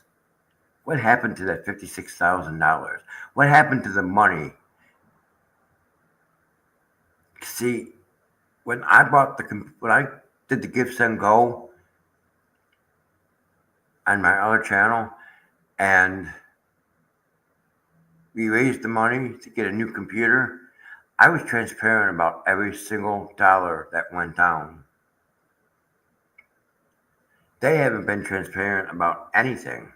What happened to that $56,000? What happened to the money? See, when I did the Give Send Go on my other channel, and we raised the money to get a new computer, I was transparent about every single dollar that went down. They haven't been transparent about anything.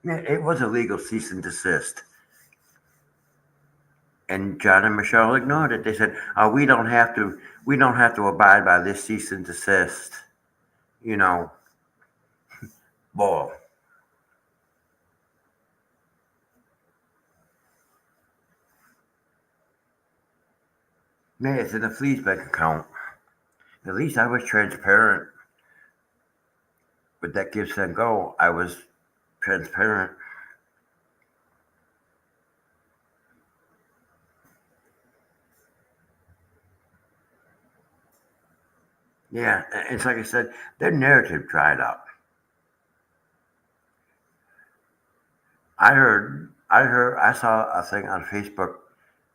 It was a legal cease and desist. And John and Michelle ignored it. They said, "Oh, we don't have to abide by this cease and desist." You know, bull. Man, it's in the flea's bank account. At least I was transparent with that Give Send Go. I was transparent. Yeah, it's like I said, their narrative dried up. I saw a thing on Facebook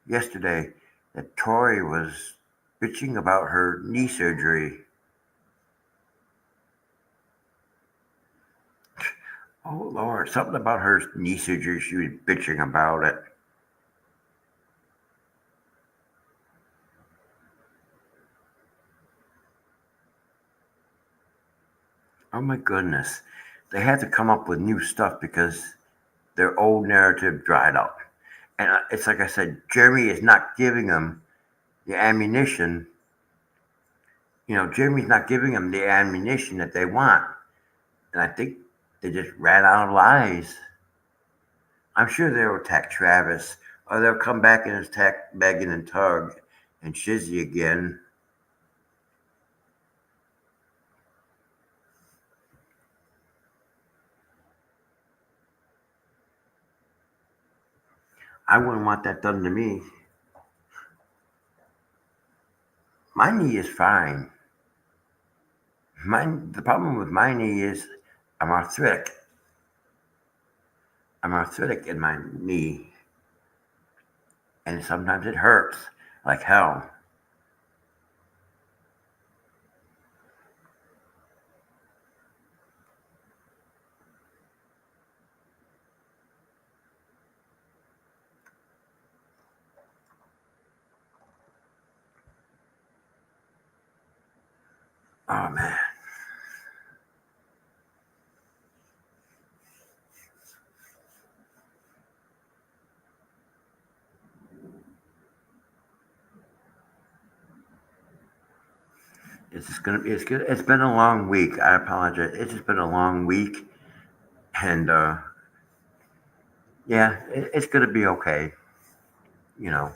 yesterday that Tori was bitching about her knee surgery. Oh Lord, something about her knee surgery. She was bitching about it. Oh my goodness, they had to come up with new stuff because their old narrative dried up. And it's like I said, Jeremy is not giving them the ammunition. Jeremy's not giving them the ammunition that they want. And I think they just ran out of lies. I'm sure they'll attack Travis, or they'll come back and attack Megan and Tug and Shizzy again. I wouldn't want that done to me. My knee is fine. The problem with my knee is I'm arthritic. I'm arthritic in my knee, and sometimes it hurts like hell. Oh man, it's just gonna be. It's good. It's been a long week. I apologize. It's just been a long week, and yeah, it's gonna be okay. You know.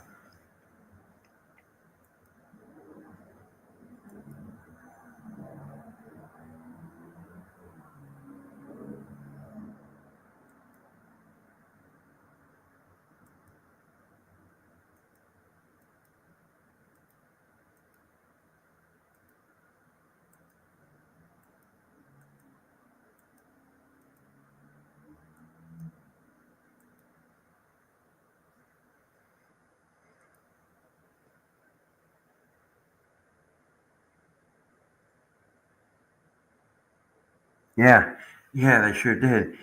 Yeah, yeah, they sure did.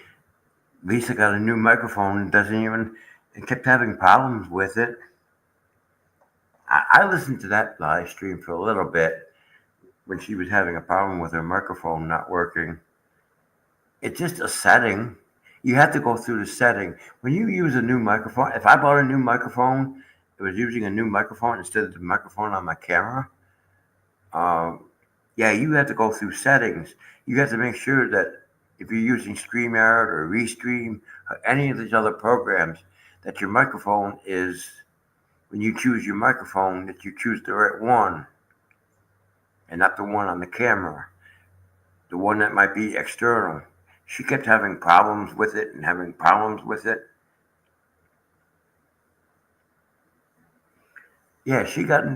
Lisa got a new microphone and doesn't even. And kept having problems with it. I listened to that live stream for a little bit when she was having a problem with her microphone not working. It's just a setting. You have to go through the setting. When you use a new microphone, if I bought a new microphone, it was using a new microphone instead of the microphone on my camera. Yeah, you have to go through settings. You have to make sure that if you're using StreamYard or Restream or any of these other programs, that your microphone is, when you choose your microphone, that you choose the right one and not the one on the camera, the one that might be external. She kept having problems with it and having problems with it. Yeah,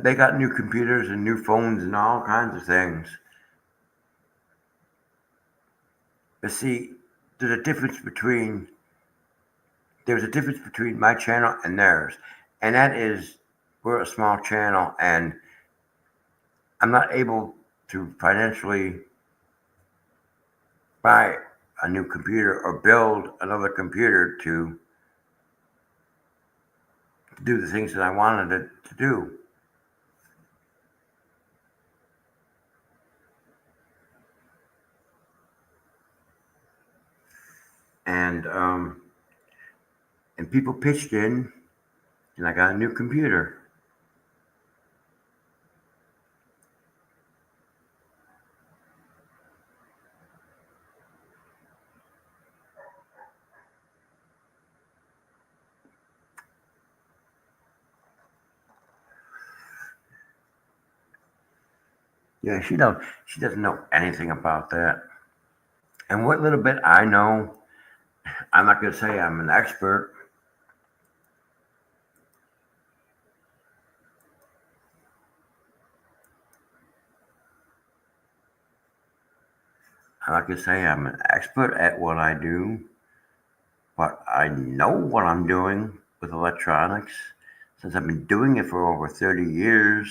they got new computers and new phones and all kinds of things. But see, there's a difference between there's a difference between my channel and theirs. And that is we're a small channel and I'm not able to financially buy a new computer or build another computer to do the things that I wanted it to do. And and people pitched in and I got a new computer. Yeah, she doesn't know anything about that. And what little bit I know, I'm not going to say I'm an expert. I'm not going to say I'm an expert at what I do, but I know what I'm doing with electronics since I've been doing it for over 30 years.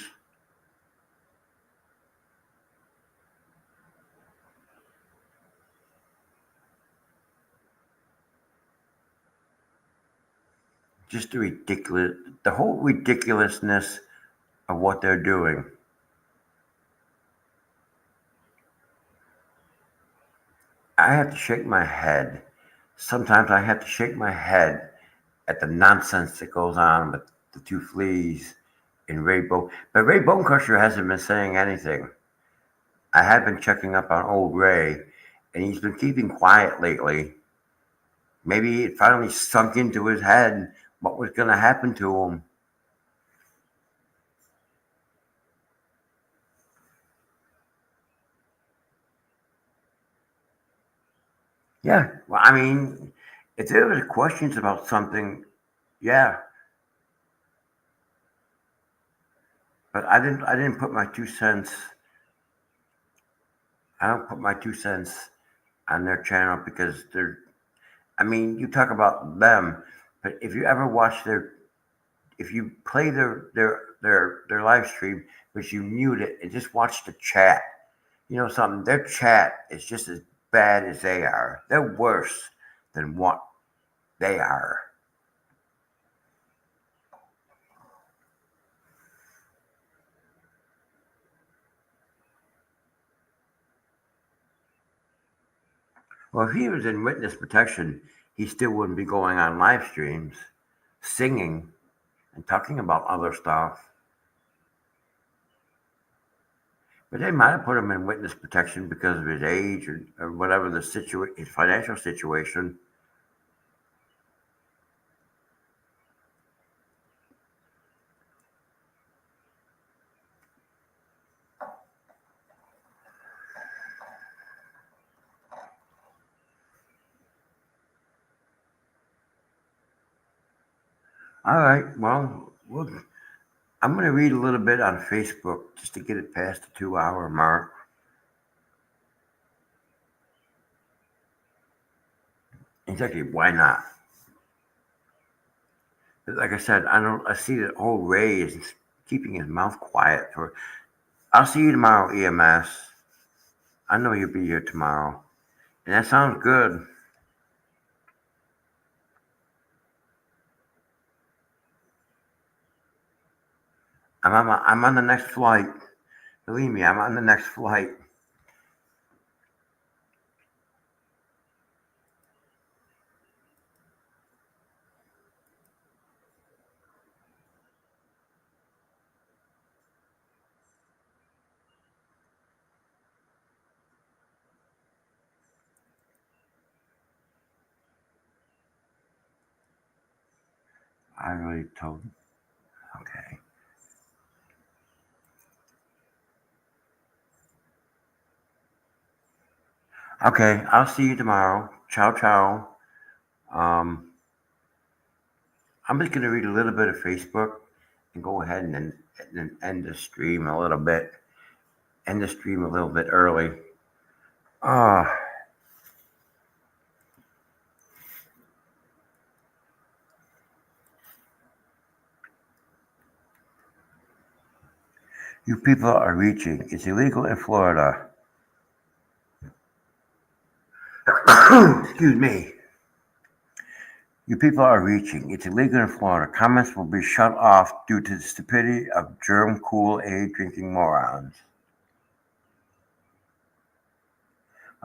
Just the whole ridiculousness of what they're doing. I have to shake my head. Sometimes I have to shake my head at the nonsense that goes on with the two fleas in Ray Bone. But Ray Bonecrusher hasn't been saying anything. I have been checking up on old Ray, and he's been keeping quiet lately. Maybe it finally sunk into his head what was going to happen to him. Yeah, well, I mean, if there was questions about something, yeah, but I didn't put my 2 cents. I don't put my 2 cents on their channel because they're. I mean, you talk about them, but if you ever watch if you play their live stream, but you mute it and just watch the chat, you know something, their chat is just as bad as they are. They're worse than what they are. Well, if he was in witness protection, he still wouldn't be going on live streams, singing and talking about other stuff. But they might have put him in witness protection because of his age or whatever his financial situation. All right, I'm going to read a little bit on Facebook just to get it past the 2 hour mark. Exactly, why not? Like I said, I see that old Ray is keeping his mouth quiet for. I'll see you tomorrow, EMS. I know you'll be here tomorrow. And that sounds good. I'm on the next flight. Believe me, I'm on the next flight. I already told you. Okay. Okay, I'll see you tomorrow. Ciao, ciao. Um, I'm just going to read a little bit of Facebook and go ahead and end the stream a little bit. End the stream a little bit early. Ah, you people are reaching. It's illegal in Florida. Excuse me. You people are reaching. It's illegal in Florida. Comments will be shut off due to the stupidity of germ Kool-Aid drinking morons.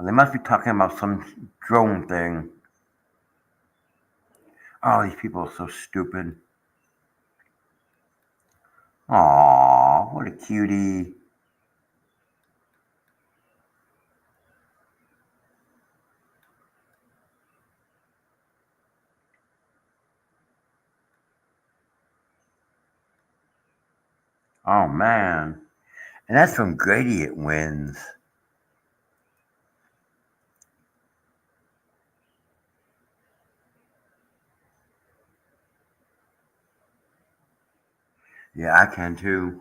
They must be talking about some drone thing. Oh, these people are so stupid. Aw, what a cutie. Oh, man. And that's from gradient winds. Yeah, I can too.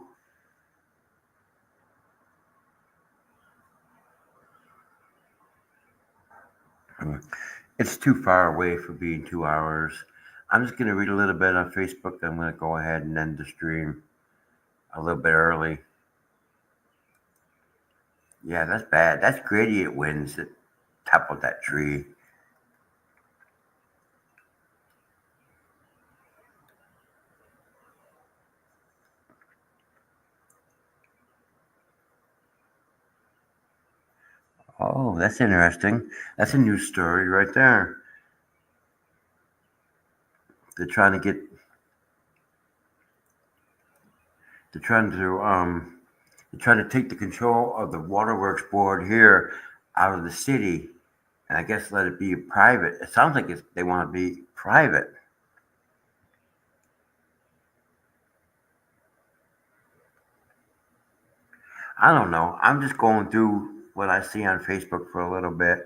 It's too far away for being 2 hours. I'm just going to read a little bit on Facebook. I'm going to go ahead and end the stream a little bit early. Yeah, that's bad. That's gradient winds that toppled that tree. Oh, that's interesting. That's a new story right there. They're trying to get. They're trying to. They're trying to take the control of the waterworks board here out of the city, and I guess let it be private. It sounds like they want to be private. I don't know. I'm just going through what I see on Facebook for a little bit.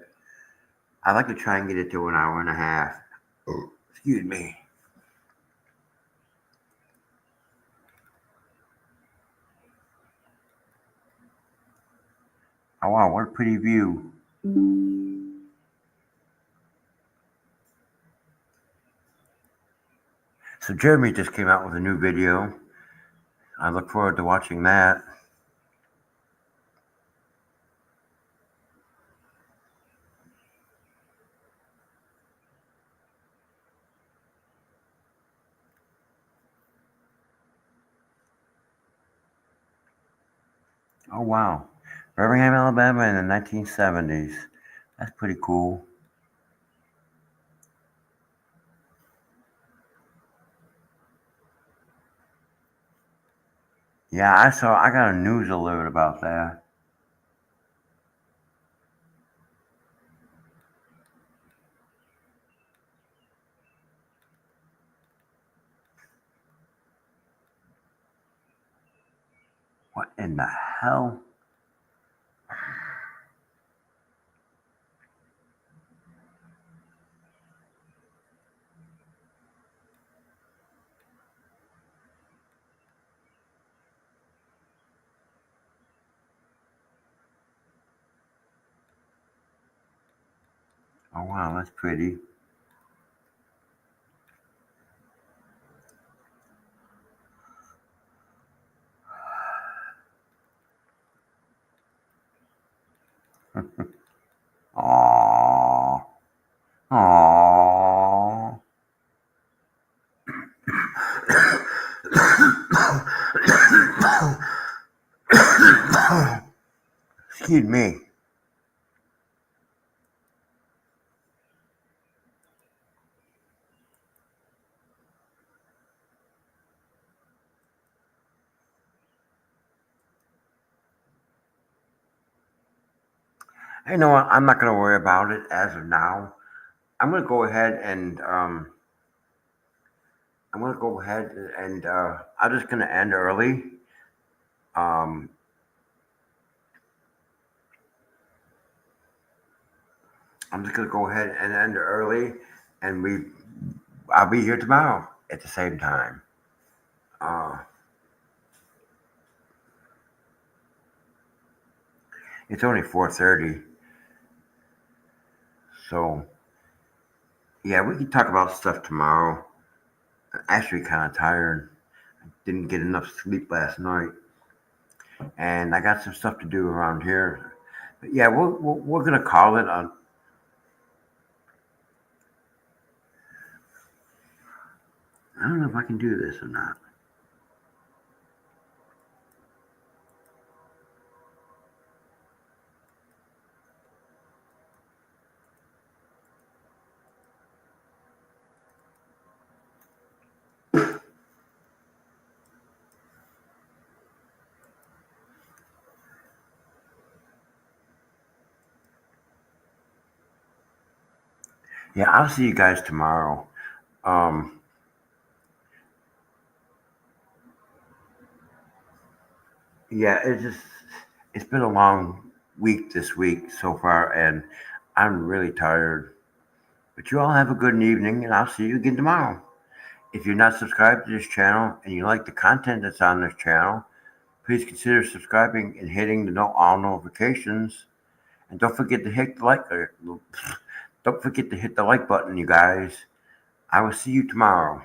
I like to try and get it to an hour and a half. Excuse me. Oh wow, what a pretty view. So Jeremy just came out with a new video. I look forward to watching that. Oh wow. Birmingham, Alabama in the 1970s. That's pretty cool. Yeah, I got a news alert about that. What in the hell? Oh wow, that's pretty. Aww. Aww. Excuse me. You know what? I'm not going to worry about it as of now. I'm going to go ahead and I'm going to go ahead and I'm just going to end early. Um, I'm just going to go ahead and end early, and I'll be here tomorrow at the same time. Uh, it's only 4:30, so yeah, we can talk about stuff tomorrow. I'm actually kind of tired. I didn't get enough sleep last night, and I got some stuff to do around here. But yeah, we're gonna call it on. I don't know if I can do this or not. Yeah, I'll see you guys tomorrow. Um, yeah, it's just It's been a long week this week so far, and I'm really tired. But you all have a good evening, and I'll see you again tomorrow. If you're not subscribed to this channel and you like the content that's on this channel, please consider subscribing and hitting the all notifications. And don't forget to hit the like. Don't forget to hit the like button, you guys. I will see you tomorrow.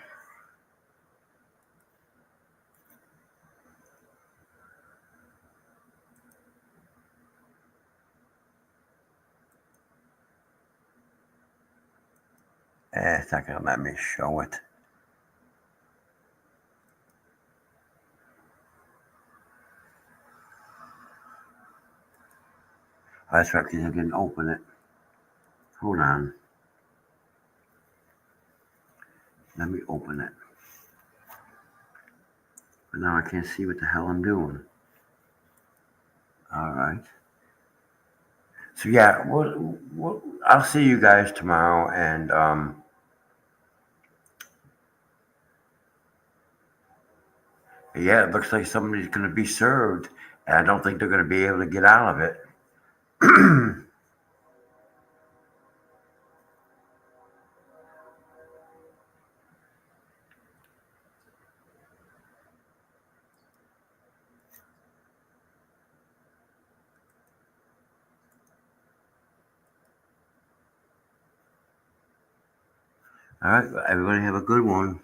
It's not gonna let me show it. That's right, because I didn't open it. Hold on. Let me open it. But now I can't see what the hell I'm doing. All right. So yeah, I'll see you guys tomorrow, and yeah, it looks like somebody's going to be served, and I don't think they're going to be able to get out of it. All right, everybody have a good one.